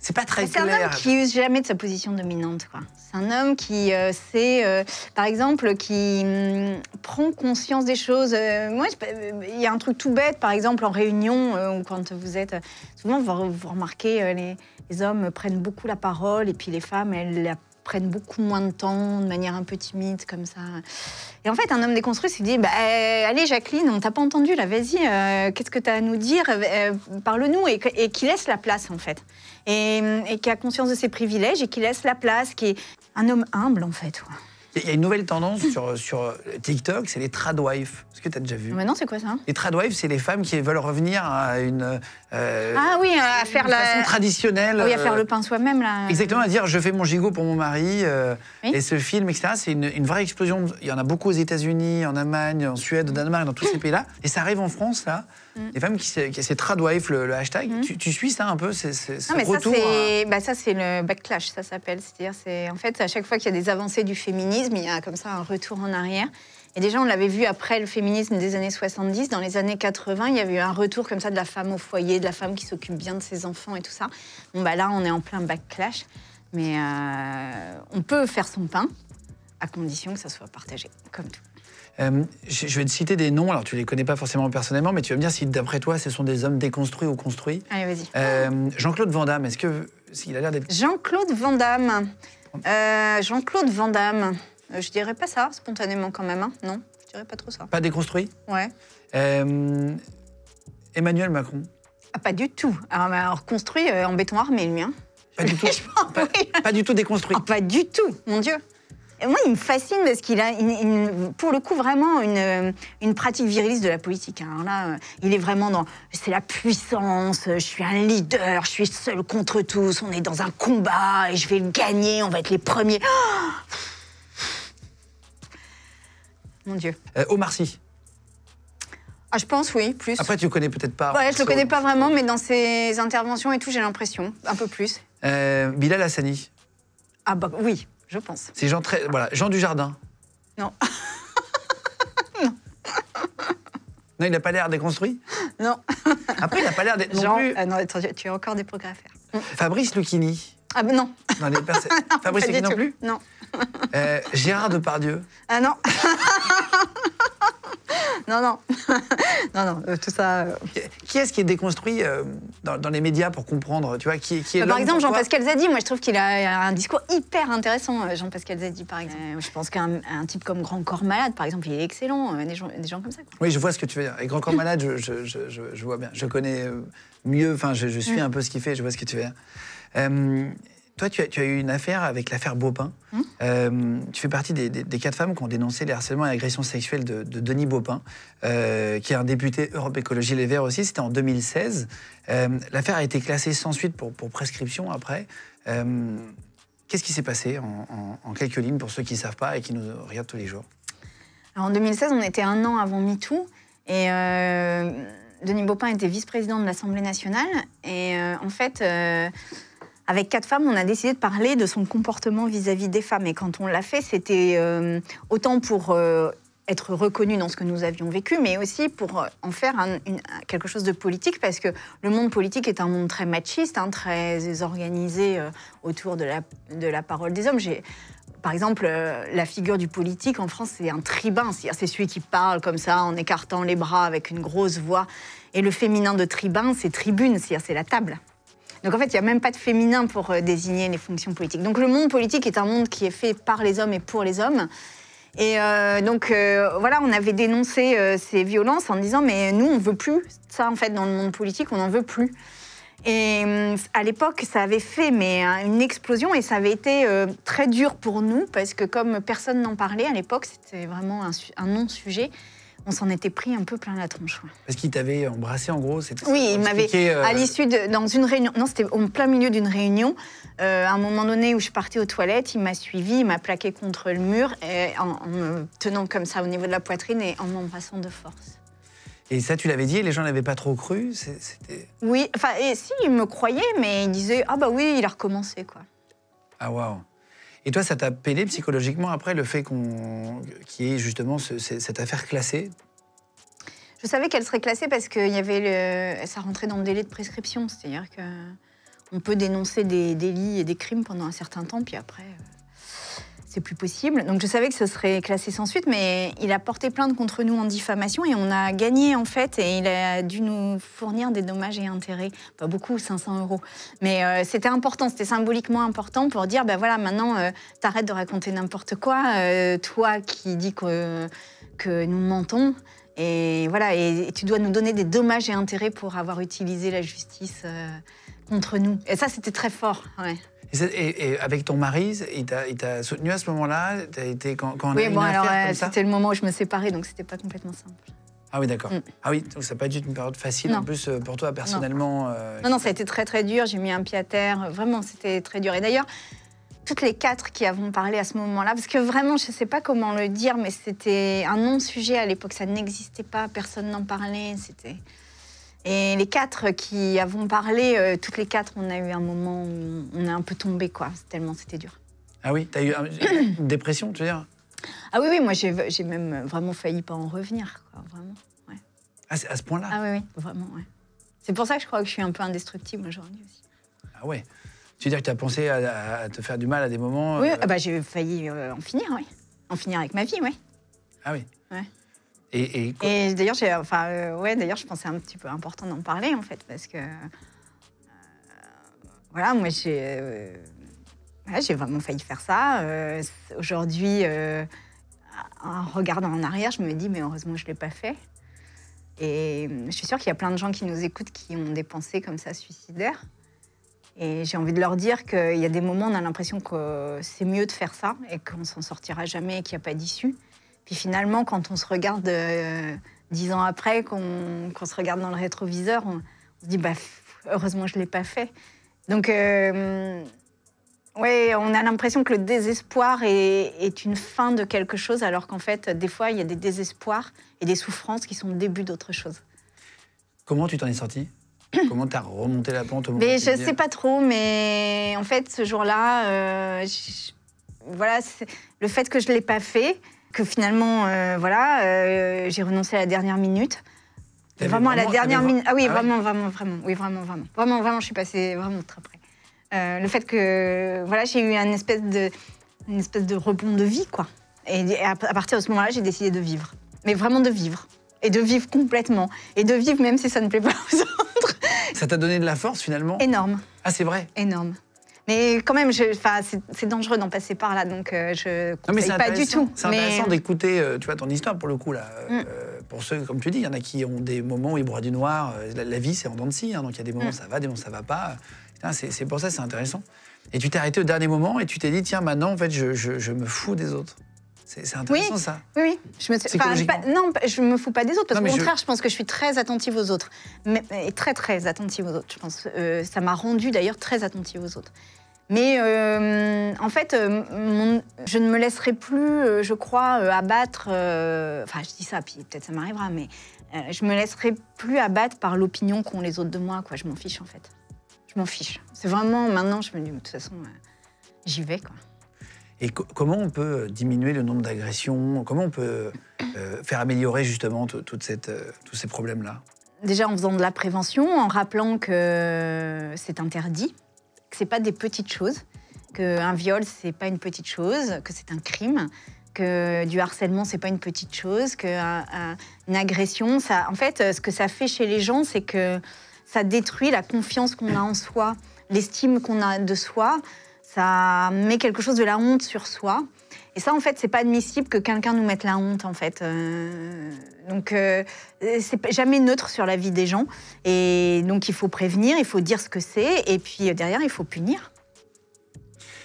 C'est pas très clair. C'est un homme qui use jamais de sa position dominante, quoi. C'est un homme qui par exemple, qui prend conscience des choses. Moi, il y a un truc tout bête, par exemple, en réunion, où quand vous êtes... Souvent, vous remarquez, les hommes prennent beaucoup la parole, et puis les femmes, elles la prennent beaucoup moins de temps, de manière un peu timide, comme ça. Et en fait, un homme déconstruit s'est dit, allez Jacqueline, on t'a pas entendu, là, vas-y, qu'est-ce que tu as à nous dire, parle-nous, et qui laisse la place, en fait. Et qui a conscience de ses privilèges, et qui laisse la place, qui est un homme humble, en fait. Ouais. Il y a une nouvelle tendance sur TikTok, c'est les tradwives. Est-ce que tu as déjà vu? Mais non, c'est quoi ça? Les tradwives, c'est les femmes qui veulent revenir à une à faire la façon traditionnelle. Oui, à faire le pain soi-même, là. Exactement, à dire je fais mon gigot pour mon mari. Et ce film, etc., c'est une vraie explosion. Il y en a beaucoup aux États-Unis, en Allemagne, en Suède, au Danemark, dans tous ces pays-là. Et ça arrive en France, là. Les femmes qui c'est tradwife, le hashtag. Tu suis ça un peu, ce retour? Ça, c'est le backlash, ça s'appelle. C'est-à-dire, en fait, à chaque fois qu'il y a des avancées du féminisme, féminisme, il y a comme ça un retour en arrière. Et déjà, on l'avait vu après le féminisme des années 70. Dans les années 80, il y avait eu un retour comme ça de la femme au foyer, de la femme qui s'occupe bien de ses enfants et tout ça. Bon, bah là, on est en plein backlash. Mais on peut faire son pain, à condition que ça soit partagé, comme tout. Je vais te citer des noms, alors tu les connais pas forcément personnellement, mais tu vas me dire si d'après toi, ce sont des hommes déconstruits ou construits. Allez, vas-y. Jean-Claude Van Damme, est-ce qu'il a l'air d'être... Jean-Claude Van Damme. Jean-Claude Van Damme. Je dirais pas ça, spontanément quand même. Hein. Non, je dirais pas trop ça. Pas déconstruit? Ouais. Emmanuel Macron? Ah, pas du tout. Alors construit en béton armé, le mien. Pas du tout. Pas du tout déconstruit. Ah, pas du tout, mon Dieu. Et moi, il me fascine parce qu'il a, pour le coup, vraiment une pratique viriliste de la politique. Alors là, il est vraiment dans... C'est la puissance, je suis un leader, je suis seul contre tous, on est dans un combat et je vais le gagner, on va être les premiers. Oh, mon Dieu. Omar Sy. Ah, je pense, oui, plus. Après, tu le connais peut-être pas. Ouais, je le connais pas vraiment, mais dans ses interventions et tout, j'ai l'impression, un peu plus. Bilal Hassani. Ah bah oui, je pense. C'est Jean voilà, Jean Dujardin. Non. Non, il n'a pas l'air déconstruit? Non. Après, il n'a pas l'air d'être non plus... non, attends, tu as encore des progrès à faire. Fabrice Lucchini. Ah ben non. Non, Fabrice Lucchini non plus? Non. Gérard Depardieu. Ah non. Non, tout ça... Qui est-ce qui est déconstruit dans les médias pour comprendre, tu vois, qui est par exemple, Jean-Pascal Zadi, moi je trouve qu'il a un discours hyper intéressant, Jean-Pascal Zadi, par exemple. Je pense qu'un type comme Grand Corps Malade, par exemple, il est excellent, des gens comme ça. Quoi. Oui, je vois ce que tu veux dire. Et Grand Corps Malade, je vois bien. Je connais mieux, enfin, je suis un peu ce qu'il fait, je vois ce que tu veux dire. Toi, tu as eu une affaire avec l'affaire Baupin. Tu fais partie des 4 femmes qui ont dénoncé les harcèlements et agressions sexuelles de Denis Baupin, qui est un député Europe Écologie Les Verts aussi. C'était en 2016. L'affaire a été classée sans suite pour prescription après. Qu'est-ce qui s'est passé en quelques lignes pour ceux qui ne savent pas et qui nous regardent tous les jours? Alors, en 2016, on était 1 an avant MeToo. Et Denis Baupin était vice-président de l'Assemblée nationale. Et en fait... avec 4 femmes, on a décidé de parler de son comportement vis-à-vis des femmes. Et quand on l'a fait, c'était autant pour être reconnu dans ce que nous avions vécu, mais aussi pour en faire quelque chose de politique, parce que le monde politique est un monde très machiste, très organisé autour de la parole des hommes. Par exemple, la figure du politique en France, c'est un tribun. C'est celui qui parle comme ça, en écartant les bras, avec une grosse voix. Et le féminin de tribun, c'est tribune, c'est la table. Donc en fait, il n'y a même pas de féminin pour désigner les fonctions politiques. Donc le monde politique est un monde qui est fait par les hommes et pour les hommes. Et voilà, on avait dénoncé ces violences en disant « mais nous, on ne veut plus ça en fait dans le monde politique, on n'en veut plus ». Et à l'époque, ça avait fait une explosion et ça avait été très dur pour nous parce que comme personne n'en parlait à l'époque, c'était vraiment un non-sujet. On s'en était pris un peu plein la tronche. Ouais. Parce qu'il t'avait embrassé, en gros? Oui, il m'avait, à l'issue dans une réunion, non, c'était au plein milieu d'une réunion, à un moment donné où je partais aux toilettes, il m'a suivi, il m'a plaqué contre le mur, en me tenant comme ça au niveau de la poitrine et en m'embrassant de force. Et ça, tu l'avais dit et les gens n'avaient pas trop cru? Oui, enfin, si, ils me croyaient, mais ils disaient « ah bah oui, il a recommencé, quoi ». Ah waouh. Et toi, ça t'a pédé psychologiquement après le fait qu'il y ait justement cette affaire classée? Je savais qu'elle serait classée parce que ça rentrait dans le délai de prescription. C'est-à-dire qu'on peut dénoncer des délits et des crimes pendant un certain temps, puis après, c'est plus possible. Donc je savais que ce serait classé sans suite, mais il a porté plainte contre nous en diffamation et on a gagné en fait, et il a dû nous fournir des dommages et intérêts. Pas beaucoup, 500 €. Mais c'était important, c'était symboliquement important pour dire, ben voilà, maintenant, t'arrêtes de raconter n'importe quoi, toi qui dis que nous mentons. Et voilà, et tu dois nous donner des dommages et intérêts pour avoir utilisé la justice contre nous. Et ça, c'était très fort, ouais. Et avec ton mari, il t'a soutenu à ce moment-là? Quand on a oui, bon, alors c'était le moment où je me séparais, donc c'était pas complètement simple. Ah oui, d'accord. Ah oui, donc ça n'a pas dû être une période facile, en plus, pour toi, personnellement. Non, ça a été très, très dur. J'ai mis un pied à terre. Vraiment, c'était très dur. Et d'ailleurs, toutes les 4 qui avons parlé à ce moment-là, parce que vraiment, je ne sais pas comment le dire, mais c'était un non-sujet à l'époque. Ça n'existait pas, personne n'en parlait. Et les 4 qui avons parlé, toutes les 4, on a eu un moment où on a un peu tombé, quoi. Tellement c'était dur. Ah oui, t'as eu une dépression, tu veux dire? Ah oui, moi j'ai même vraiment failli pas en revenir, quoi, vraiment. Ouais. Ah, c'est à ce point-là? Ah oui, vraiment, ouais. C'est pour ça que je crois que je suis un peu indestructible aujourd'hui aussi. Ah ouais. Tu veux dire que tu as pensé à te faire du mal à des moments? Oui, j'ai failli en finir, oui. En finir avec ma vie, oui. Ah oui. Ouais. Et d'ailleurs, d'ailleurs, je pensais un petit peu important d'en parler, en fait, parce que voilà, moi j'ai vraiment failli faire ça. Aujourd'hui, en regardant en arrière, je me dis, mais heureusement, je ne l'ai pas fait. Et je suis sûre qu'il y a plein de gens qui nous écoutent qui ont des pensées comme ça, suicidaires. Et j'ai envie de leur dire qu'il y a des moments où on a l'impression que c'est mieux de faire ça et qu'on s'en sortira jamais et qu'il n'y a pas d'issue. Puis finalement, quand on se regarde 10 ans après, qu'on se regarde dans le rétroviseur, on se dit, heureusement, je ne l'ai pas fait. Donc, ouais, on a l'impression que le désespoir est une fin de quelque chose, alors qu'en fait, des fois, il y a des désespoirs et des souffrances qui sont le début d'autre chose. Comment tu t'en es sortie? Comment tu as remonté la pente au moment mais je ne sais pas trop, mais en fait, ce jour-là, voilà, le fait que je ne l'ai pas fait, que finalement, j'ai renoncé à la dernière minute. Vraiment à la dernière minute. Ah oui, vraiment. Oui, vraiment, je suis passée vraiment très près. Le fait que, voilà, j'ai eu une espèce de rebond de vie, quoi. Et à partir de ce moment-là, j'ai décidé de vivre. Mais vraiment de vivre. Et de vivre complètement. Et de vivre même si ça ne plaît pas aux autres. Ça t'a donné de la force, finalement? Énorme. Ah, c'est vrai? Énorme. Mais quand même, c'est dangereux d'en passer par là, donc je ne conseille pas du tout. C'est intéressant d'écouter tu vois, ton histoire, pour le coup. Là. Pour ceux, comme tu dis, il y en a qui ont des moments où ils broient du noir. La vie, c'est en dents de scie, hein, donc il y a des moments où ça va, des moments où ça ne va pas. C'est pour ça que c'est intéressant. Et tu t'es arrêté au dernier moment et tu t'es dit, tiens, maintenant, en fait, je me fous des autres. C'est intéressant, ça. Oui. Je me fous pas des autres, parce qu'au contraire, je pense que je suis très attentive aux autres. Et très, très attentive aux autres, je pense. Ça m'a rendue, d'ailleurs, très attentive aux autres. Mais en fait, je ne me laisserai plus, je crois, abattre... Enfin, je dis ça, puis peut-être ça m'arrivera, mais je me laisserai plus abattre par l'opinion qu'ont les autres de moi, quoi. Je m'en fiche, en fait. Je m'en fiche. C'est vraiment, maintenant, je me dis, de toute façon, j'y vais, quoi. Et comment on peut diminuer le nombre d'agressions? Comment on peut faire améliorer justement tous ces problèmes-là? Déjà en faisant de la prévention, en rappelant que c'est interdit, que ce n'est pas des petites choses, qu'un viol, ce n'est pas une petite chose, que c'est un crime, que du harcèlement, ce n'est pas une petite chose, qu'une agression, ça, en fait, ce que ça fait chez les gens, c'est que ça détruit la confiance qu'on a en soi, l'estime qu'on a de soi. Ça met quelque chose de la honte sur soi. Et ça, en fait, c'est pas admissible que quelqu'un nous mette la honte, en fait. Donc, c'est jamais neutre sur la vie des gens. Et donc, il faut prévenir, il faut dire ce que c'est. Et puis, derrière, il faut punir.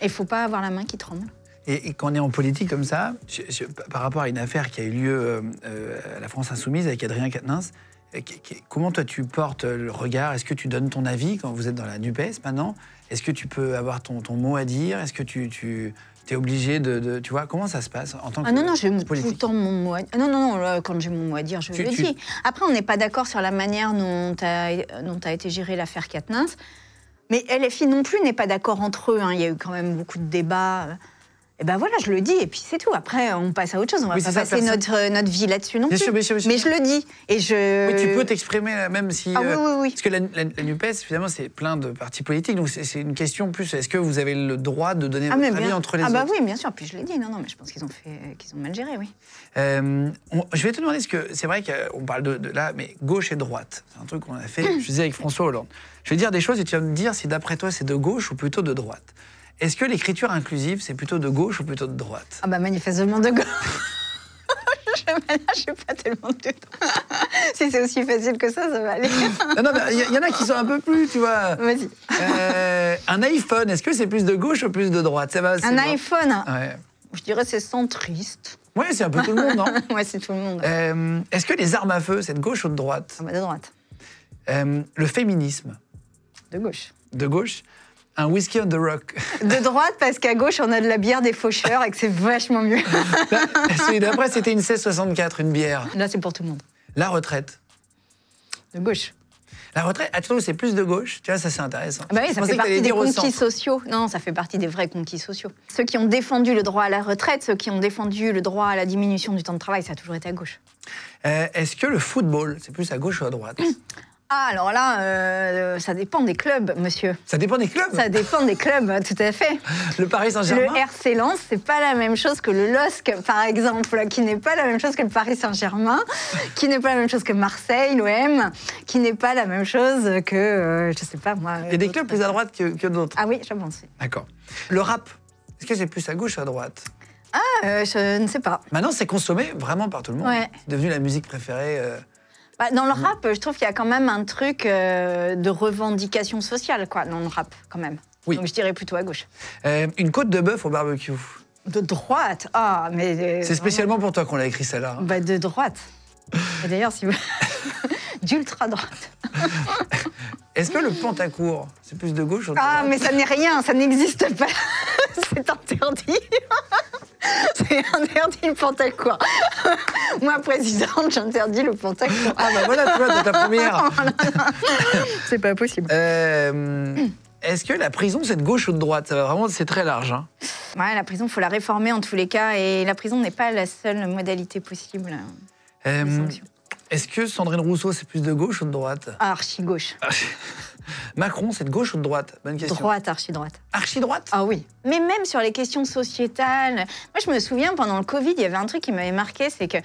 Et il faut pas avoir la main qui tremble. Et quand on est en politique comme ça, par rapport à une affaire qui a eu lieu à la France Insoumise avec Adrien Quatennens, comment toi tu portes le regard? Est-ce que tu donnes ton avis quand vous êtes dans la NUPES maintenant? Est-ce que tu peux avoir ton mot à dire? Est-ce que tu es obligé de... Tu vois, comment ça se passe en tant que non, j'ai tout le temps mon mot à dire. Non, là, quand j'ai mon mot à dire, je le dis. Après, on n'est pas d'accord sur la manière dont a été gérée l'affaire Quatennens. Mais LFI non plus n'est pas d'accord entre eux. Hein. Il y a eu quand même beaucoup de débats. Et ben voilà, je le dis, et puis c'est tout. Après, on passe à autre chose. On va pas passer notre vie là-dessus non plus. Bien sûr. Mais je le dis. Et oui, tu peux t'exprimer, même si... oui. Parce que la NUPES, finalement, c'est plein de partis politiques. Donc c'est une question plus, est-ce que vous avez le droit de donner votre avis entre les autres? Oui, bien sûr. Puis je l'ai dit. Non, mais je pense qu'ils ont mal géré, oui. Je vais te demander, parce que c'est vrai qu'on parle de là, mais gauche et droite. C'est un truc qu'on a fait, je disais, avec François Hollande. Je vais dire des choses et tu vas me dire si d'après toi, c'est de gauche ou plutôt de droite. Est-ce que l'écriture inclusive, c'est plutôt de gauche ou plutôt de droite? Ah bah manifestement de gauche. Je ne suis pas tellement de temps. Si c'est aussi facile que ça va aller. Non, mais il y en a qui sont un peu plus, tu vois... Vas-y. Un iPhone, est-ce que c'est plus de gauche ou plus de droite? Un iPhone? Ouais. Je dirais c'est centriste. Oui, c'est un peu tout le monde, non? Oui, c'est tout le monde. Est-ce que les armes à feu, c'est de gauche ou de droite? Ah bah de droite. Le féminisme? De gauche. De gauche? Un whisky on the rock. De droite, parce qu'à gauche, on a de la bière des faucheurs et que c'est vachement mieux. D'après, c'était une 1664, une bière. Là, c'est pour tout le monde. La retraite. De gauche. La retraite, à Toulouse, c'est plus de gauche. Tu vois, ça, c'est intéressant. Bah oui, ça fait partie des conquis sociaux. Non, ça fait partie des vrais conquis sociaux. Ceux qui ont défendu le droit à la retraite, ceux qui ont défendu le droit à la diminution du temps de travail, ça a toujours été à gauche. Est-ce que le football, c'est plus à gauche ou à droite? Ah, alors là, ça dépend des clubs, monsieur. Ça dépend des clubs? Ça dépend des clubs, tout à fait. Le Paris Saint-Germain? Le RC Lens, c'est pas la même chose que le LOSC, par exemple, qui n'est pas la même chose que le Paris Saint-Germain, qui n'est pas la même chose que Marseille, l'OM, qui n'est pas la même chose que, je sais pas moi... Il y a des clubs plus à droite que d'autres? Ah oui, je pense. D'accord. Le rap, est-ce que c'est plus à gauche ou à droite? Ah, je ne sais pas. Maintenant, c'est consommé vraiment par tout le monde. Ouais. C'est devenu la musique préférée. Bah, dans le rap, je trouve qu'il y a quand même un truc de revendication sociale, quoi, dans le rap, quand même. Oui. Donc je dirais plutôt à gauche. Une côte de bœuf au barbecue. De droite? Ah, mais... C'est spécialement pour toi qu'on l'a écrit celle-là. Bah, de droite. Et d'ailleurs, si vous... d'ultra droite. Est-ce que le Pentacourt, c'est plus de gauche ou de droite? Ah, mais ça n'est rien, ça n'existe pas. C'est interdit. C'est interdit le Pentacourt. Moi, présidente, j'interdis le Pentacourt. Ah bah voilà, tu vois, c'est ta première. C'est pas possible. Est-ce que la prison, c'est de gauche ou de droite? Vraiment, c'est très large. Hein. Ouais, la prison, il faut la réformer en tous les cas. Et la prison n'est pas la seule modalité possible de sanction. Est-ce que Sandrine Rousseau, c'est plus de gauche ou de droite? Archi-gauche. Macron, c'est de gauche ou de droite? Bonne question. Droite, archi-droite. Archi-droite? Ah oui. Mais même sur les questions sociétales... Moi, je me souviens, pendant le Covid, il y avait un truc qui m'avait marqué, c'est que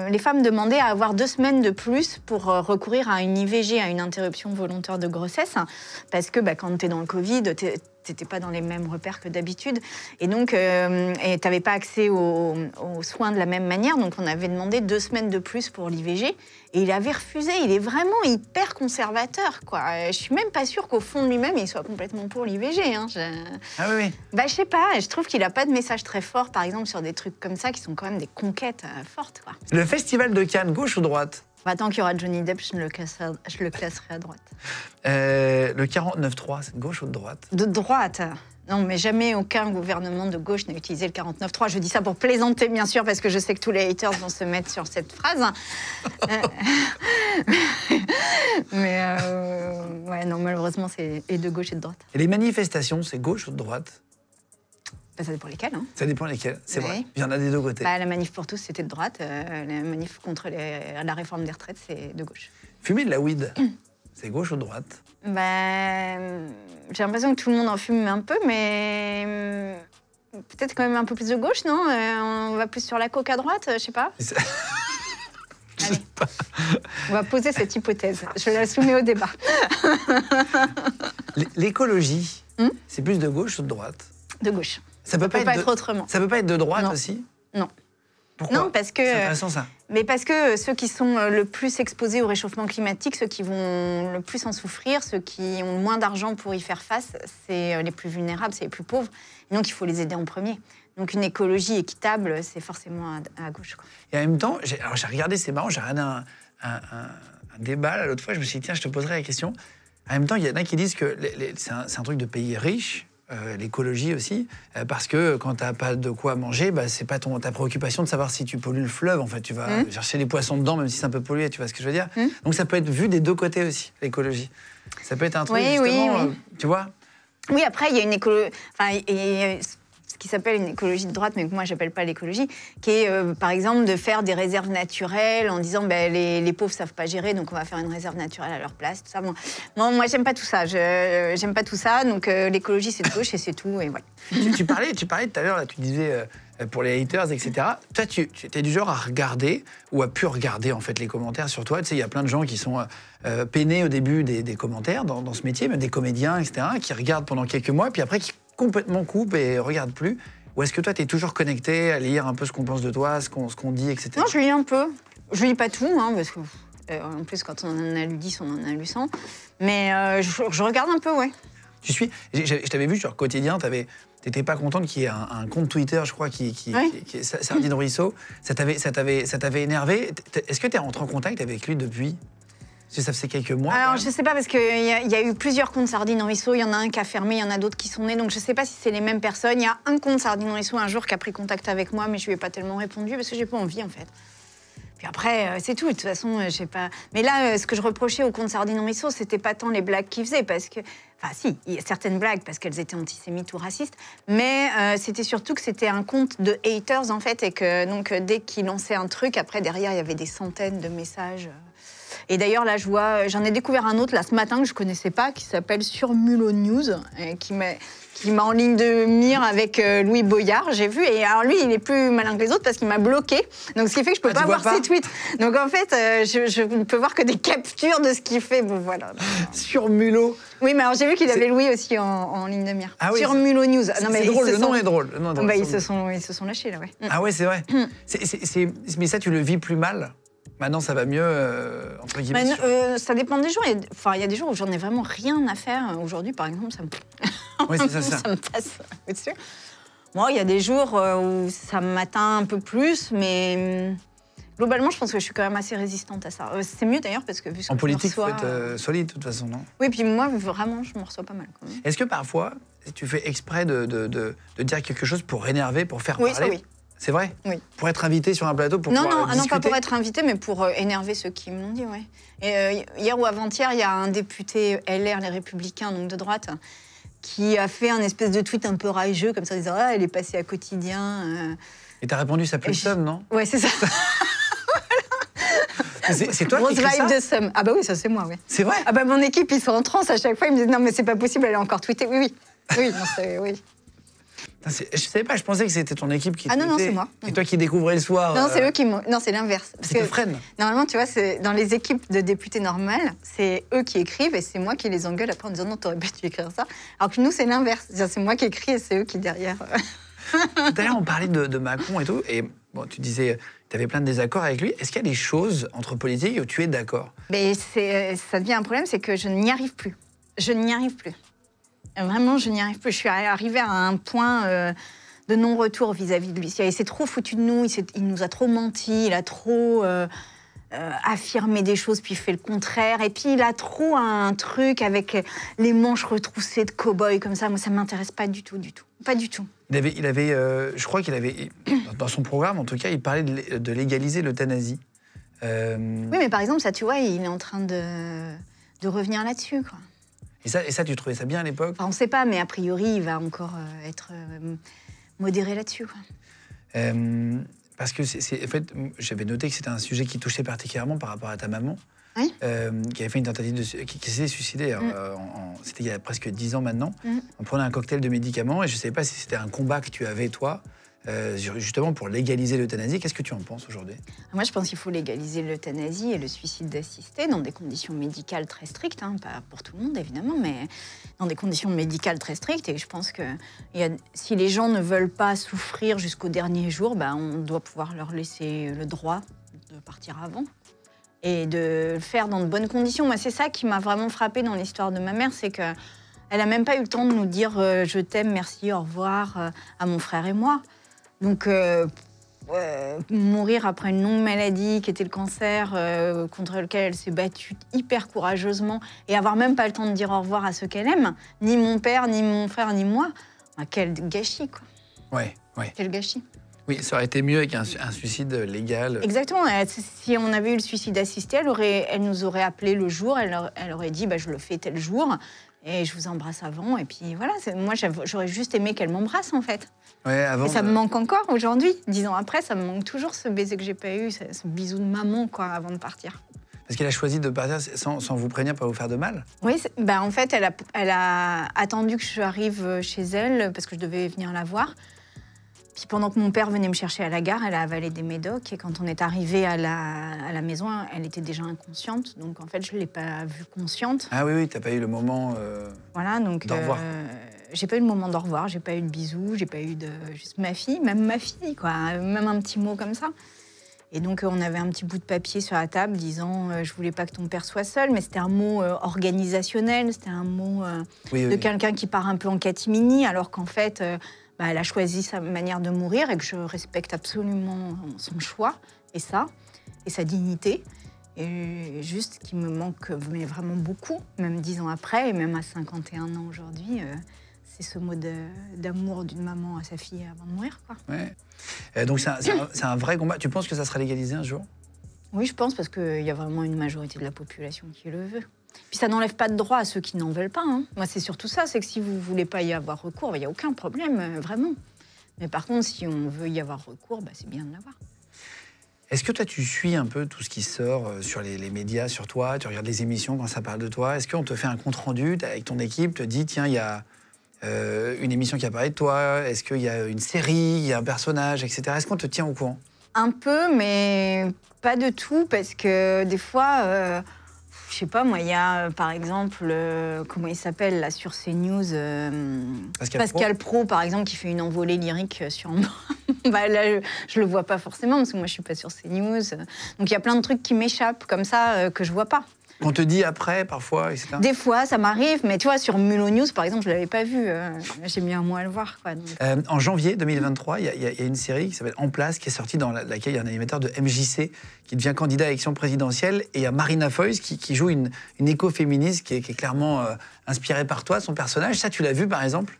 les femmes demandaient à avoir 2 semaines de plus pour recourir à une IVG, à une interruption volontaire de grossesse, parce que quand tu es dans le Covid, t'étais pas dans les mêmes repères que d'habitude. Et donc, t'avais pas accès aux soins de la même manière. Donc, on avait demandé 2 semaines de plus pour l'IVG. Et il avait refusé. Il est vraiment hyper conservateur, quoi. Je suis même pas sûre qu'au fond de lui-même, il soit complètement pour l'IVG. Hein. Ah oui, oui. Bah, je sais pas. Je trouve qu'il a pas de message très fort, par exemple, sur des trucs comme ça, qui sont quand même des conquêtes fortes, quoi. Le festival de Cannes, gauche ou droite? Bah, tant qu'il y aura Johnny Depp, je le classerai à droite. Le 49.3, c'est de gauche ou de droite? De droite. Non, mais jamais aucun gouvernement de gauche n'a utilisé le 49.3. Je dis ça pour plaisanter, bien sûr, parce que je sais que tous les haters vont se mettre sur cette phrase. Mais ouais, non, malheureusement, c'est et de gauche et de droite. Et les manifestations, c'est gauche ou de droite? Bah, ça dépend lesquelles. Hein. Ça dépend lesquelles, c'est ouais. vrai. Il y en a des deux côtés. Bah, la manif pour tous, c'était de droite. La manif contre la réforme des retraites, c'est de gauche. Fumer de la weed, c'est gauche ou de droite? Bah, j'ai l'impression que tout le monde en fume un peu, mais peut-être quand même un peu plus de gauche, non? On va plus sur la coke à droite, je sais pas. Allez, on va poser cette hypothèse. Je la soumets au débat. L'écologie, c'est plus de gauche ou de droite? De gauche. Ça peut pas être autrement. Ça peut pas être de droite non. aussi? Non. Pourquoi? Non, parce que... C'est intéressant, ça. Mais parce que ceux qui sont le plus exposés au réchauffement climatique, ceux qui vont le plus en souffrir, ceux qui ont le moins d'argent pour y faire face, c'est les plus vulnérables, c'est les plus pauvres. Et donc, il faut les aider en premier. Donc, une écologie équitable, c'est forcément à gauche, quoi. Et en même temps, j'ai regardé, c'est marrant, j'ai regardé un débat l'autre fois, je me suis dit, tiens, je te poserai la question. En même temps, il y en a qui disent que c'est un truc de pays riche, l'écologie aussi, parce que quand tu n'as pas de quoi manger, bah, c'est pas ta préoccupation de savoir si tu pollues le fleuve. En fait, tu vas chercher les poissons dedans, même si c'est un peu pollué, tu vois ce que je veux dire. Donc ça peut être vu des deux côtés aussi, l'écologie. Ça peut être un truc, justement, tu vois. Oui, après, il y a une écologie... Enfin, ce qui s'appelle une écologie de droite, mais que moi, j'appelle pas l'écologie, qui est, par exemple, de faire des réserves naturelles en disant les pauvres savent pas gérer, donc on va faire une réserve naturelle à leur place, tout ça. Bon, moi, j'aime pas tout ça. J'aime pas tout ça, donc l'écologie, c'est de gauche et c'est tout, et voilà. Tu parlais tout à l'heure, là, tu disais... pour les haters, etc. Toi, tu es du genre à regarder, ou à pu regarder, en fait, les commentaires sur toi. Tu sais, il y a plein de gens qui sont peinés au début des commentaires dans ce métier, même des comédiens, etc., qui regardent pendant quelques mois, puis après, qui complètement coupent et regardent plus. Ou est-ce que toi, tu es toujours connecté à lire un peu ce qu'on pense de toi, ce qu'on dit, etc. Non, je lis un peu. Je lis pas tout, hein, parce que, en plus, quand on en a lu 10, on en a lu 100. Mais je regarde un peu, ouais. Je t'avais vu sur Quotidien, t'étais pas contente qu'il y ait un compte Twitter, je crois, qui est Sardine Ruisseau. Ça t'avait énervé. Est-ce que tu es rentré en contact avec lui depuis? Parce que ça faisait quelques mois. Alors, je sais pas, parce qu'il y a eu plusieurs comptes Sardine Ruisseau. Il y en a un qui a fermé, il y en a d'autres qui sont nés. Donc, je sais pas si c'est les mêmes personnes. Il y a un compte Sardine Ruisseau un jour qui a pris contact avec moi, mais je lui ai pas tellement répondu parce que j'ai pas envie, en fait. Puis après, c'est tout. De toute façon, je sais pas. Mais là, ce que je reprochais au compte Sardine en Ruisseau, c'était pas tant les blagues qu'il faisait, parce que. Enfin, si, il y a certaines blagues parce qu'elles étaient antisémites ou racistes, mais c'était surtout que c'était un compte de haters, en fait, et que donc, dès qu'il lançait un truc, après, derrière, il y avait des centaines de messages. Et d'ailleurs, là, j'en ai découvert un autre, là, ce matin, que je connaissais pas, qui s'appelle Surmulot News, qui m'a en ligne de mire avec Louis Boyard, j'ai vu. Et alors lui, il est plus malin que les autres parce qu'il m'a bloqué. Donc ce qui fait que je peux pas voir ses tweets. Donc en fait, je ne peux voir que des captures de ce qu'il fait. Bon voilà. Surmulot. Oui, mais alors j'ai vu qu'il avait Louis aussi en ligne de mire. Ah oui, Surmulot News. Non, mais drôle, le nom est drôle. Bah, ils se sont lâchés là, ouais. Ah ouais, c'est vrai. Mais ça, tu le vis plus mal? Maintenant, ça va mieux, entre guillemets. Ça dépend des jours. Il y a des jours où j'en ai vraiment rien à faire. Aujourd'hui, par exemple, ça me... Oui, c'est ça. Ça me passe au-dessus. Moi, il y a des jours où ça m'atteint un peu plus, mais globalement, je pense que je suis quand même assez résistante à ça. C'est mieux d'ailleurs, parce que vu ce que en politique, il faut être solide, de toute façon, non? Oui, puis moi, vraiment, je me reçois pas mal. Est-ce que parfois, tu fais exprès de dire quelque chose pour énerver, pour faire parler? Ça, oui. C'est vrai? Oui. Pour être invité sur un plateau, pour non, pouvoir discuter? non, pas pour être invité, mais pour énerver ceux qui me l'ont dit, ouais. Et hier ou avant-hier, il y a un député LR, les Républicains, donc de droite, qui a fait un espèce de tweet un peu rageux, comme ça, en disant « Ah, elle est passée à quotidien. » Et t'as répondu « Ça pue le seum, non ?» Ouais, c'est ça. C'est toi qui écris ça? Grosse vibe de seum. Ah bah oui, ça c'est moi, oui. C'est vrai? Ah bah mon équipe, ils sont en transe à chaque fois, ils me disent « Non, mais c'est pas possible, elle a encore tweeté. » Oui, oui. Oui, non, oui. Je savais pas, je pensais que c'était ton équipe qui tweetait. Ah non, c'est moi. Et toi qui découvrais le soir. Non, c'est eux qui m'ont. Non, c'est l'inverse. Parce que freine. Normalement, tu vois, dans les équipes de députés normales, c'est eux qui écrivent et c'est moi qui les engueule après en disant non, t'aurais pas dû écrire ça. Alors que nous, c'est l'inverse. C'est moi qui écris et c'est eux qui derrière. Tout à l'heure, on parlait de Macron et tout, et bon, tu disais, tu avais plein de désaccords avec lui. Est-ce qu'il y a des choses entre politiques où tu es d'accord? Mais ça devient un problème, c'est que je n'y arrive plus. Je n'y arrive plus. Vraiment, je n'y arrive plus. Je suis arrivée à un point de non-retour vis-à-vis de lui. Il s'est trop foutu de nous, il nous a trop menti, il a trop affirmé des choses, puis il fait le contraire. Et puis, il a trop un truc avec les manches retroussées de cow-boy comme ça. Moi, ça ne m'intéresse pas du tout, du tout. Pas du tout. Il avait je crois qu'il avait, dans son programme, en tout cas, il parlait de légaliser l'euthanasie. Oui, mais par exemple, ça, tu vois, il est en train de revenir là-dessus, quoi. Et ça, tu trouvais ça bien à l'époque? Enfin, on ne sait pas, mais a priori, il va encore être modéré là-dessus. Parce que, en fait, j'avais noté que c'était un sujet qui touchait particulièrement par rapport à ta maman, oui. Qui avait fait une tentative qui s'est suicidée, c'était il y a presque 10 ans maintenant, en prenant un cocktail de médicaments. Et je ne savais pas si c'était un combat que tu avais, toi, justement pour légaliser l'euthanasie. Qu'est-ce que tu en penses aujourd'hui? Moi, je pense qu'il faut légaliser l'euthanasie et le suicide assisté dans des conditions médicales très strictes, hein, pas pour tout le monde évidemment, mais dans des conditions médicales très strictes. Et je pense que si les gens ne veulent pas souffrir jusqu'au dernier jour, on doit pouvoir leur laisser le droit de partir avant et de le faire dans de bonnes conditions. Moi, c'est ça qui m'a vraiment frappée dans l'histoire de ma mère, c'est que elle n'a même pas eu le temps de nous dire je t'aime, merci, au revoir à mon frère et moi. Donc, mourir après une longue maladie qui était le cancer, contre lequel elle s'est battue hyper courageusement, et avoir même pas le temps de dire au revoir à ceux qu'elle aime, ni mon père, ni mon frère, ni moi, quel gâchis, quoi. Ouais. Quel gâchis. Oui, ça aurait été mieux avec un suicide légal. Exactement. Si on avait eu le suicide assisté, elle nous aurait appelé le jour, elle aurait dit je le fais tel jour. Et je vous embrasse avant, et puis voilà. Moi, j'aurais juste aimé qu'elle m'embrasse, en fait. Ouais, avant. Et ça me manque encore aujourd'hui. 10 ans après, ça me manque toujours ce baiser que j'ai pas eu, ce bisou de maman, quoi, avant de partir. Parce qu'elle a choisi de partir sans vous prévenir, pas vous faire de mal? Oui, en fait, elle a attendu que j'arrive chez elle, parce que je devais venir la voir. Puis pendant que mon père venait me chercher à la gare, elle a avalé des médocs. Et quand on est arrivé à la maison, elle était déjà inconsciente. Donc en fait, je ne l'ai pas vue consciente. Ah oui, tu n'as pas eu le moment voilà, donc, d'au revoir. J'ai pas eu le moment d'au revoir, j'ai pas eu de bisous, j'ai pas eu juste ma fille, même ma fille, quoi. Même un petit mot comme ça. Et donc on avait un petit bout de papier sur la table disant je voulais pas que ton père soit seul, mais c'était un mot organisationnel, c'était un mot de quelqu'un qui part un peu en catimini, alors qu'en fait... elle a choisi sa manière de mourir et que je respecte absolument son choix et sa dignité. Et juste ce qui me manque mais vraiment beaucoup, même 10 ans après et même à 51 ans aujourd'hui, c'est ce mot d'amour d'une maman à sa fille avant de mourir, quoi. Ouais. Donc c'est un vrai combat. Tu penses que ça sera légalisé un jour? Oui, je pense, parce qu'il y a vraiment une majorité de la population qui le veut. Puis ça n'enlève pas de droit à ceux qui n'en veulent pas. Hein. Moi, c'est surtout ça, c'est que si vous ne voulez pas y avoir recours, il n'y a aucun problème, vraiment. Mais par contre, si on veut y avoir recours, c'est bien de l'avoir. Est-ce que toi, tu suis un peu tout ce qui sort sur les médias, sur toi? Tu regardes les émissions quand ça parle de toi? Est-ce qu'on te fait un compte-rendu avec ton équipe, te dit, tiens, il y a une émission qui a parlé de toi? Est-ce qu'il y a une série, il y a un personnage, etc. Est-ce qu'on te tient au courant? Un peu, mais pas de tout, parce que des fois... je sais pas, moi, il y a, par exemple, comment il s'appelle, là, sur CNews, Pascal Praud, par exemple, qui fait une envolée lyrique sur moi. Là, je le vois pas forcément, parce que moi, je suis pas sur CNews. Donc, il y a plein de trucs qui m'échappent, comme ça, que je vois pas. On te dit après, parfois, etc. Des fois, ça m'arrive, mais tu vois, sur Mulot News, par exemple, je l'avais pas vu. J'ai mis un mois à le voir, quoi. Donc... en janvier 2023, il y a une série qui s'appelle En Place, qui est sortie, dans laquelle il y a un animateur de MJC qui devient candidat à l'élection présidentielle, et il y a Marina Foïs qui joue une écoféministe qui est clairement inspirée par toi, son personnage. Ça, tu l'as vu, par exemple?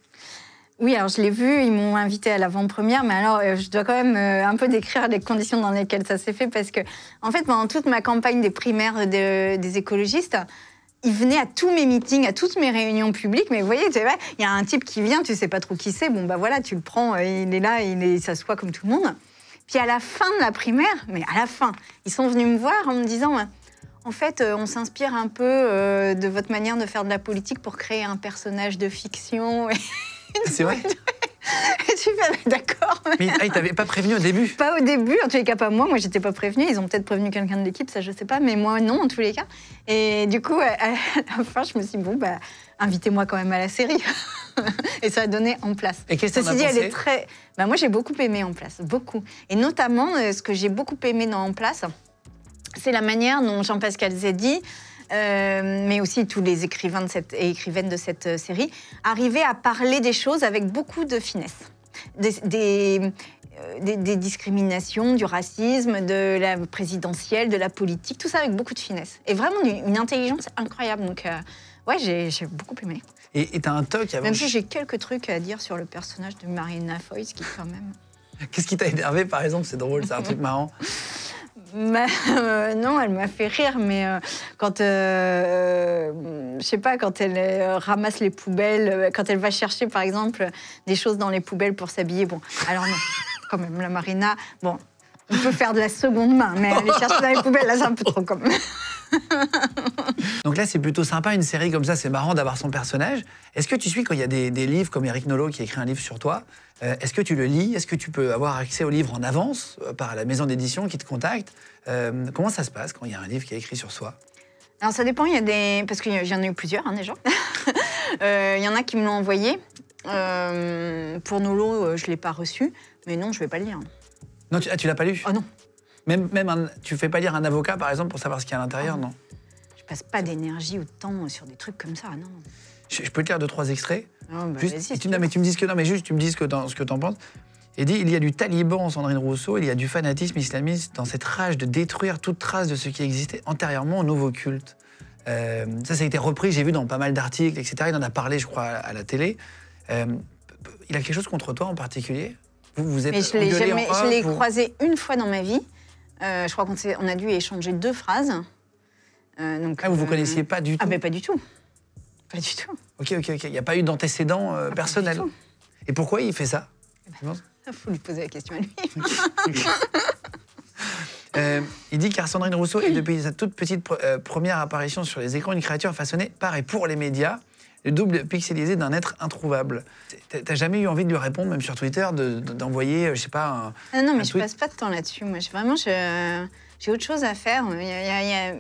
Oui, alors je l'ai vu, ils m'ont invitée à l'avant-première, mais alors je dois quand même un peu décrire les conditions dans lesquelles ça s'est fait, parce que, en fait, pendant toute ma campagne des primaires des écologistes, ils venaient à tous mes meetings, à toutes mes réunions publiques, mais vous voyez, il y a un type qui vient, tu sais pas trop qui c'est, bon voilà, tu le prends, il est là, il s'assoit comme tout le monde. Puis à la fin de la primaire, mais à la fin, ils sont venus me voir en me disant... En fait, on s'inspire un peu de votre manière de faire de la politique pour créer un personnage de fiction. C'est vrai? Et tu fais, d'accord. Mais ils t'avaient pas prévenu au début? Pas au début, en tous les cas pas moi. Moi, j'étais pas prévenue. Ils ont peut-être prévenu quelqu'un de l'équipe, ça je sais pas, mais moi non, en tous les cas. Et du coup, à la fin, je me suis dit, bon, invitez-moi quand même à la série. Et ça a donné En Place. Et qu'est-ce que t'en as pensé? Elle est très... moi, j'ai beaucoup aimé En Place, beaucoup. Et notamment, ce que j'ai beaucoup aimé dans En Place, c'est la manière dont Jean-Pascal Zedy, mais aussi tous les écrivains et écrivaines de cette série, arrivaient à parler des choses avec beaucoup de finesse. Des discriminations, du racisme, de la présidentielle, de la politique, tout ça avec beaucoup de finesse. Et vraiment une intelligence incroyable. Donc, ouais, j'ai beaucoup aimé. Et t'as un toc avant... Même si j'ai quelques trucs à dire sur le personnage de Marina Foïs, qui quand même... Qu'est-ce qui t'a énervé, par exemple? C'est drôle, c'est un truc marrant. Non, elle m'a fait rire, mais quand, je sais pas, quand elle ramasse les poubelles, quand elle va chercher, par exemple, des choses dans les poubelles pour s'habiller, bon, alors non, quand même, la Marina, bon, on peut faire de la seconde main, mais aller chercher dans les poubelles, là, c'est un peu trop, quand même. Donc là, c'est plutôt sympa, une série comme ça, c'est marrant d'avoir son personnage. Est-ce que tu suis quand il y a des livres comme Éric Nolot qui écrit un livre sur toi? Est-ce que tu le lis? Est-ce que tu peux avoir accès au livre en avance par la maison d'édition qui te contacte? Comment ça se passe quand il y a un livre qui est écrit sur soi? Alors ça dépend, il y a des... Parce qu'il y en a eu plusieurs, déjà. Il y en a qui me l'ont envoyé. Pour Nolot, je ne l'ai pas reçu. Mais non, je ne vais pas le lire. Non, tu l'as pas lu? Oh non. Tu fais pas lire un avocat, par exemple, pour savoir ce qu'il y a à l'intérieur, non? Je passe pas d'énergie ou de temps sur des trucs comme ça, non. Je peux te lire 2-3 extraits? Juste, mais tu me dis ce que... Non, mais juste, tu me dis ce que t'en penses. Et dit, il y a du taliban en Sandrine Rousseau, il y a du fanatisme islamiste dans cette rage de détruire toute trace de ce qui existait antérieurement au nouveau culte. Ça a été repris, j'ai vu dans pas mal d'articles, etc. Il en a parlé, je crois, à la télé. Il a quelque chose contre toi en particulier? Vous êtes je l'ai croisé une fois dans ma vie. Je crois qu'on a dû échanger 2 phrases. Vous vous connaissiez pas du tout? Ah, mais pas du tout. Pas du tout. Ok. Il n'y a pas eu d'antécédent personnel. Et pourquoi il fait ça? Il faut lui poser la question à lui. Il dit car Sandrine Rousseau est depuis sa toute petite première apparition sur les écrans une créature façonnée par et pour les médias, le double pixelisé d'un être introuvable. T'as jamais eu envie de lui répondre, même sur Twitter, d'envoyer, je sais pas, non, mais je passe pas de temps là-dessus. Moi, j'ai autre chose à faire.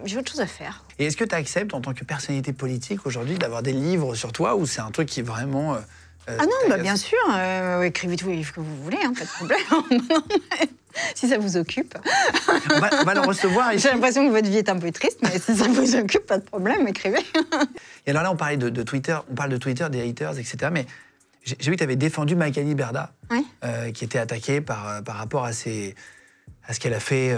J'ai autre chose à faire. Et est-ce que tu acceptes, en tant que personnalité politique aujourd'hui, d'avoir des livres sur toi, ou c'est un truc qui est vraiment... ah non, bien sûr. Écrivez tous les livres que vous voulez, hein, pas de problème. Si ça vous occupe. On va le recevoir. J'ai l'impression que votre vie est un peu triste, mais si ça vous occupe, pas de problème, écrivez. Et alors là, on parlait de Twitter, on parle de Twitter, des haters, etc. Mais j'ai vu que tu avais défendu Magali Berda, oui. Qui était attaquée par rapport à ce qu'elle a fait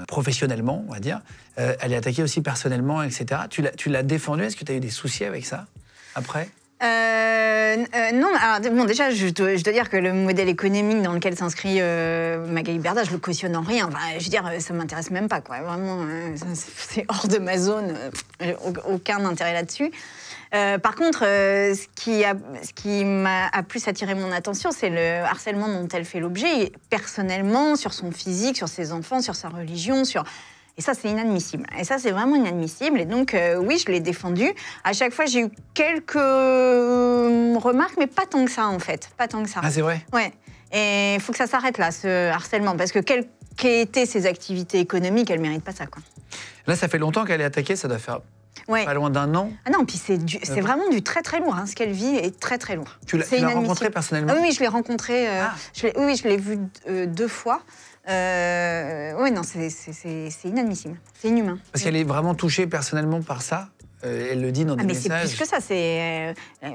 professionnellement, on va dire. Elle est attaquée aussi personnellement, etc. Tu l'as défendue. Est-ce que tu as eu des soucis avec ça, après? Non, alors, bon, déjà, je dois dire que le modèle économique dans lequel s'inscrit Magali Berda, je le cautionne en rien. Enfin, je veux dire, ça m'intéresse même pas, quoi. Vraiment, c'est hors de ma zone. Aucun intérêt là-dessus. Par contre, ce qui a plus attiré mon attention, c'est le harcèlement dont elle fait l'objet, personnellement, sur son physique, sur ses enfants, sur sa religion, Et ça, c'est inadmissible. Et ça, c'est vraiment inadmissible. Et donc, oui, je l'ai défendu. À chaque fois, j'ai eu quelques remarques, mais pas tant que ça, en fait. Pas tant que ça. Ah, c'est vrai ? Ouais. Et il faut que ça s'arrête, là, ce harcèlement. Parce que quelles étaient ses activités économiques, elle ne mérite pas ça, quoi. Là, ça fait longtemps qu'elle est attaquée. Ça doit faire pas loin d'un an. Ah non, puis c'est vraiment du très, très lourd. Hein. Ce qu'elle vit est très, très lourd. Tu l'as rencontrée personnellement ? Oui, je l'ai rencontrée. Je l'ai vue 2 fois. Oui, non, c'est inadmissible. C'est inhumain. Parce qu'elle est vraiment touchée personnellement par ça. Elle le dit dans des messages. Mais c'est plus que ça.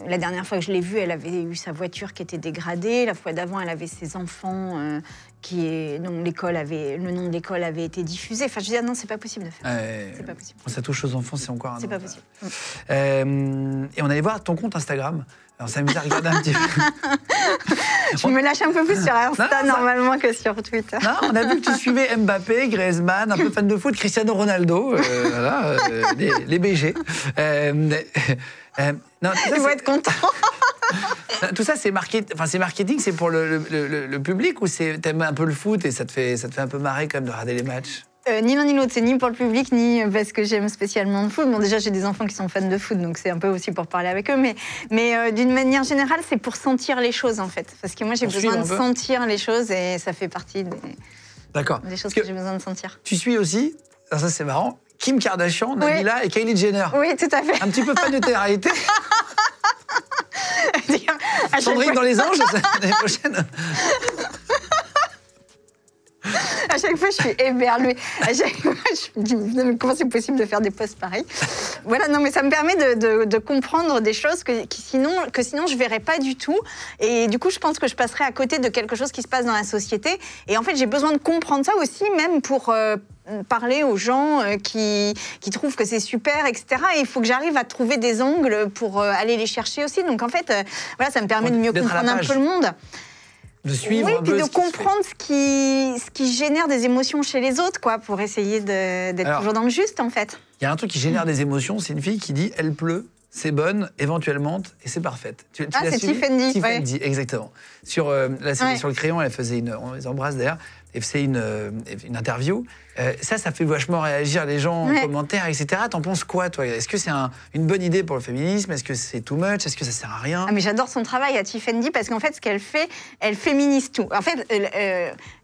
La dernière fois que je l'ai vue, elle avait eu sa voiture qui était dégradée. La fois d'avant, elle avait ses enfants le nom de l'école avait été diffusé. Enfin, je veux dire, non, c'est pas possible de faire. C'est pas possible. Quand ça touche aux enfants, c'est encore un. C'est pas possible. Et on allait voir ton compte Instagram. Alors, ça m'amuse à regarder un petit peu. Je me lâche un peu plus sur Insta normalement que sur Twitter. Non, on a vu que tu suivais Mbappé, Griezmann, un peu fan de foot, Cristiano Ronaldo, les BG. Non, ils vont être contents. Tout ça, c'est marketing, c'est pour le public ou t'aimes un peu le foot et ça te fait un peu marrer quand même de regarder les matchs? Ni l'un ni l'autre, c'est ni pour le public, ni parce que j'aime spécialement le foot. Bon, déjà, j'ai des enfants qui sont fans de foot, donc c'est un peu aussi pour parler avec eux. Mais d'une manière générale, c'est pour sentir les choses, en fait. Parce que moi, j'ai besoin de sentir les choses et ça fait partie des choses que j'ai besoin de sentir. Tu suis aussi, alors ça c'est marrant, Kim Kardashian, Nabila et Kylie Jenner. Oui, tout à fait. Un petit peu fan de télé-réalité. Sandrine dans les anges, l'année prochaine. À chaque fois, je suis éberluée. À chaque fois, je me dis, mais comment c'est possible de faire des posts pareils? Voilà, non, mais ça me permet de comprendre des choses que sinon, je ne verrais pas du tout. Et du coup, je pense que je passerais à côté de quelque chose qui se passe dans la société. Et en fait, j'ai besoin de comprendre ça aussi, même pour parler aux gens qui trouvent que c'est super, etc. Et il faut que j'arrive à trouver des angles pour aller les chercher aussi. Donc, en fait, voilà, ça me permet de mieux comprendre un peu le monde. De suivre puis de comprendre ce qui génère des émotions chez les autres, quoi, pour essayer d'être toujours dans le juste, en fait. Il y a un truc qui génère des émotions, c'est une fille qui dit « elle pleut ». C'est bonne, éventuellement, et c'est parfaite. C'est Tiffany. Tiffany, exactement. Sur le crayon, elle faisait on les embrasse d'ailleurs, elle faisait une interview. Ça fait vachement réagir les gens en commentaire, etc. T'en penses quoi, toi? Est-ce que c'est une bonne idée pour le féminisme? Est-ce que c'est too much? Est-ce que ça sert à rien? Mais j'adore son travail à Tiffany parce qu'en fait, ce qu'elle fait, elle féminise tout. En fait,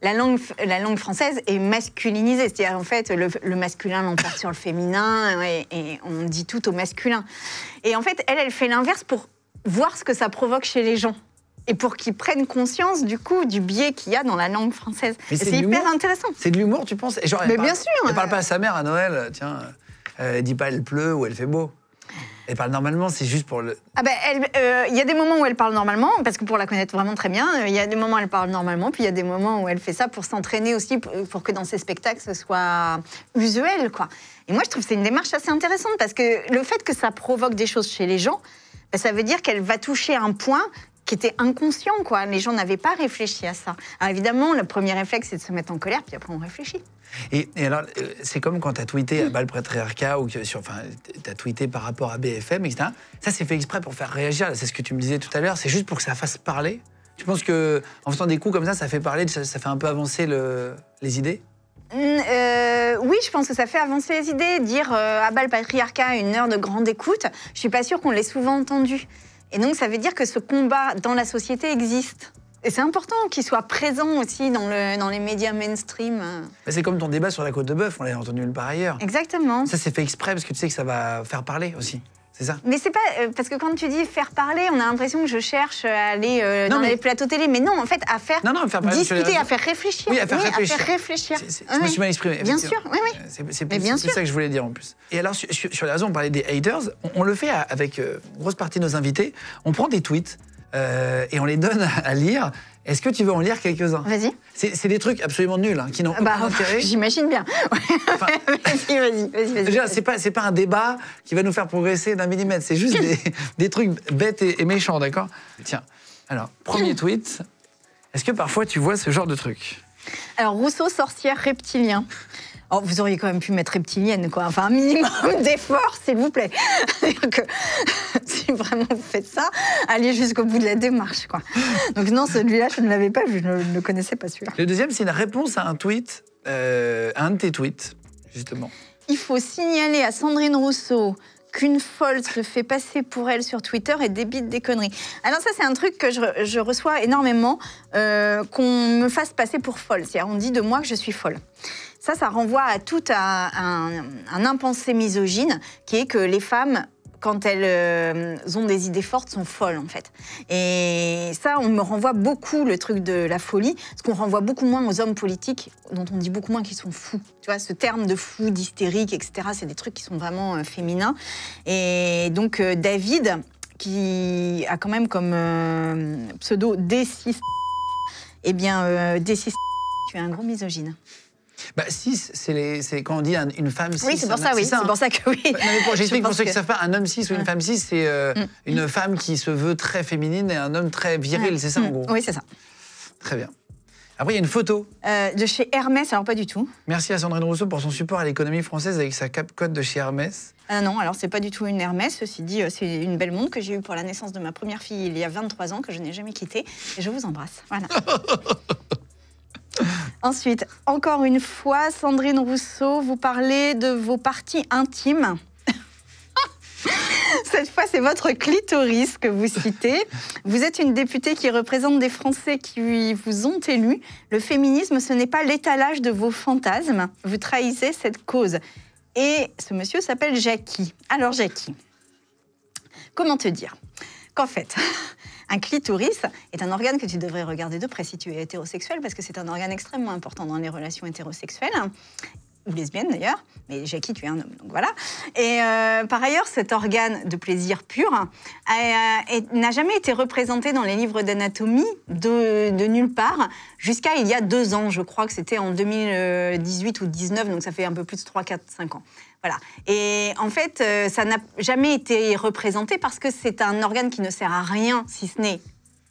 la langue française est masculinisée. C'est-à-dire, en fait, le masculin l'emporte sur le féminin et on dit tout au masculin. Et en fait, elle fait l'inverse pour voir ce que ça provoque chez les gens. Et pour qu'ils prennent conscience, du coup, du biais qu'il y a dans la langue française. C'est hyper intéressant. C'est de l'humour, tu penses? Genre, mais bien sûr. Elle parle pas à sa mère à Noël, tiens, elle dit pas elle pleut ou elle fait beau. Elle parle normalement, c'est juste pour le... Il y a des moments où elle parle normalement, parce que pour la connaître vraiment très bien, il y a des moments où elle parle normalement, puis il y a des moments où elle fait ça pour s'entraîner aussi, pour que dans ses spectacles, ce soit usuel, quoi. Et moi, je trouve que c'est une démarche assez intéressante, parce que le fait que ça provoque des choses chez les gens, ça veut dire qu'elle va toucher un point qui était inconscient, quoi. Les gens n'avaient pas réfléchi à ça. Alors évidemment, le premier réflexe, c'est de se mettre en colère, puis après on réfléchit. Et alors, c'est comme quand tu as tweeté à bas le patriarcat, ou tu as tweeté par rapport à BFM, etc. Ça, c'est fait exprès pour faire réagir. C'est ce que tu me disais tout à l'heure. C'est juste pour que ça fasse parler. Tu penses qu'en faisant des coups comme ça fait parler, ça fait un peu avancer les idées? Oui, je pense que ça fait avancer les idées. Dire à bas le patriarcat, 1 heure de grande écoute, je suis pas sûre qu'on l'ait souvent entendu. Et donc, ça veut dire que ce combat dans la société existe. Et c'est important qu'il soit présent aussi dans les médias mainstream. C'est comme ton débat sur la côte de bœuf, on l'a entendu nulle part ailleurs. Exactement. Ça, c'est fait exprès parce que tu sais que ça va faire parler aussi. C'est ça? Mais c'est pas... parce que quand tu dis faire parler, on a l'impression que je cherche à aller dans les plateaux télé. Mais non, en fait, à faire discuter, à faire réfléchir. Oui, à faire réfléchir. Je me suis mal exprimé. Bien sûr, oui. C'est ça que je voulais dire en plus. Et alors, sur les réseaux, on parlait des haters. On le fait avec une grosse partie de nos invités. On prend des tweets et on les donne à lire. Est-ce que tu veux en lire quelques-uns? Vas-y. C'est des trucs absolument nuls, hein, qui n'ont aucun intérêt. J'imagine bien. Enfin, vas-y. Déjà, c'est pas un débat qui va nous faire progresser d'un millimètre. C'est juste des trucs bêtes et méchants, d'accord? Tiens, alors, premier tweet. Est-ce que parfois tu vois ce genre de truc? Alors, Rousseau, sorcière, reptilien. Oh, vous auriez quand même pu mettre reptilienne, quoi. Enfin, un minimum d'effort, s'il vous plaît. C'est-à-dire que si vraiment vous faites ça, allez jusqu'au bout de la démarche, quoi. Donc non, celui-là, je ne l'avais pas vu, je ne le connaissais pas, celui-là. Le deuxième, c'est une réponse à un tweet, à un de tes tweets, justement. Il faut signaler à Sandrine Rousseau qu'une folle se fait passer pour elle sur Twitter et débite des conneries. Alors ça, c'est un truc que je reçois énormément, qu'on me fasse passer pour folle. C'est-à-dire, on dit de moi que je suis folle. Ça renvoie à tout un impensé misogyne, qui est que les femmes, quand elles ont des idées fortes, sont folles, en fait. Et ça, on me renvoie beaucoup le truc de la folie, ce qu'on renvoie beaucoup moins aux hommes politiques, dont on dit beaucoup moins qu'ils sont fous. Tu vois, ce terme de fou, d'hystérique, etc., c'est des trucs qui sont vraiment féminins. Et donc, David, qui a quand même comme pseudo D6, eh bien, D6, tu es un gros misogyne. Bah, cis, c'est quand on dit une femme cis. Oui, c'est pour ça, oui. C'est pour ça que oui. J'explique pour ceux qui ne savent pas, un homme cis ou une femme cis, c'est une femme qui se veut très féminine et un homme très viril, c'est ça en gros? Oui, c'est ça. Très bien. Après, il y a une photo. De chez Hermès, alors pas du tout. Merci à Sandrine Rousseau pour son support à l'économie française avec sa cape-cote de chez Hermès. Non, alors c'est pas du tout une Hermès. Ceci dit, c'est une belle montre que j'ai eue pour la naissance de ma première fille il y a 23 ans, que je n'ai jamais quittée. Et je vous embrasse. Voilà. Ensuite, encore une fois, Sandrine Rousseau, vous parlez de vos parties intimes. Cette fois, c'est votre clitoris que vous citez. Vous êtes une députée qui représente des Français qui vous ont élu. Le féminisme, ce n'est pas l'étalage de vos fantasmes. Vous trahissez cette cause. Et ce monsieur s'appelle Jackie. Alors, Jackie, comment te dire qu'en fait, un clitoris est un organe que tu devrais regarder de près si tu es hétérosexuel, parce que c'est un organe extrêmement important dans les relations hétérosexuelles, ou lesbiennes d'ailleurs, mais Jackie, tu es un homme, donc voilà. Et par ailleurs, cet organe de plaisir pur n'a jamais été représenté dans les livres d'anatomie de nulle part, jusqu'à il y a 2 ans, je crois que c'était en 2018 ou 2019, donc ça fait un peu plus de 3, 4, 5 ans. Voilà. Et en fait, ça n'a jamais été représenté parce que c'est un organe qui ne sert à rien, si ce n'est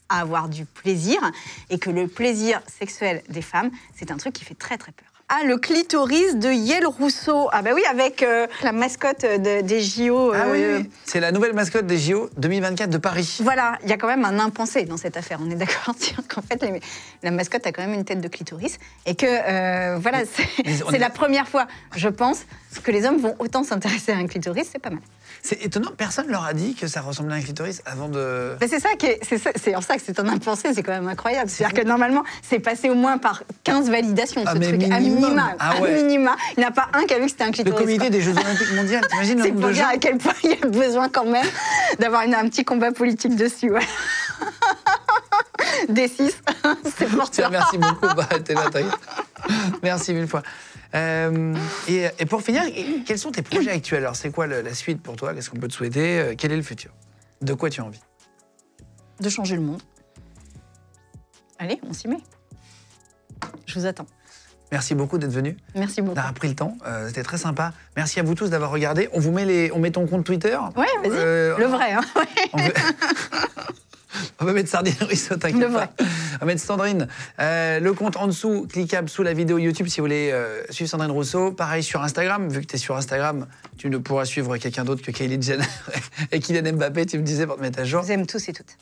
à avoir du plaisir, et que le plaisir sexuel des femmes, c'est un truc qui fait très très peur. Ah, le clitoris de Yael Rousseau. Ah bah oui, avec la mascotte des JO. Ah oui. C'est la nouvelle mascotte des JO 2024 de Paris. Voilà, il y a quand même un impensé dans cette affaire. On est d'accord qu'en fait, la mascotte a quand même une tête de clitoris. Et que, voilà, c'est la première fois, je pense, que les hommes vont autant s'intéresser à un clitoris. C'est pas mal. C'est étonnant, personne leur a dit que ça ressemblait à un clitoris avant de... Mais c'est en ça que c'est un impensé, c'est quand même incroyable. C'est-à-dire que normalement, c'est passé au moins par 15 validations, ce truc, à minima. Ah ouais. À minima. Il n'y en a pas un qui a vu que c'était un clitoris. Le comité des Jeux Olympiques mondiaux, t'imagines le nombre de gens? C'est pour dire à quel point il y a besoin quand même d'avoir un petit combat politique dessus. Ouais. D6, c'est pour toi. Merci beaucoup, t'es là, merci 1000 fois. Et pour finir, quels sont tes projets actuels? Alors, c'est quoi la suite pour toi? Qu'est-ce qu'on peut te souhaiter? Quel est le futur? De quoi tu as envie? De changer le monde. Allez, on s'y met. Je vous attends. Merci beaucoup d'être venu. Merci beaucoup. D'avoir pris le temps. C'était très sympa. Merci à vous tous d'avoir regardé. On vous met on met ton compte Twitter. Ouais, vas-y. Le vrai, hein. Ouais. On va mettre Sandrine Rousseau, t'inquiète pas. On va mettre Sandrine. Le compte en dessous, cliquable sous la vidéo YouTube si vous voulez suivre Sandrine Rousseau. Pareil sur Instagram, vu que tu es sur Instagram, tu ne pourras suivre quelqu'un d'autre que Kylie Jenner et Kylian Mbappé, tu me disais, pour te mettre à jour. Je vous aime tous et toutes.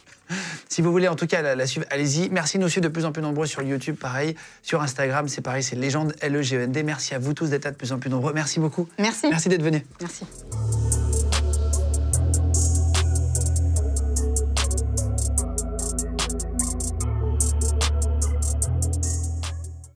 Si vous voulez en tout cas la suivre, allez-y. Merci de nous suivre de plus en plus nombreux sur YouTube, pareil. Sur Instagram, c'est pareil, c'est Légende, LEGEND. Merci à vous tous d'être là de plus en plus nombreux. Merci beaucoup. Merci. Merci d'être venus. Merci.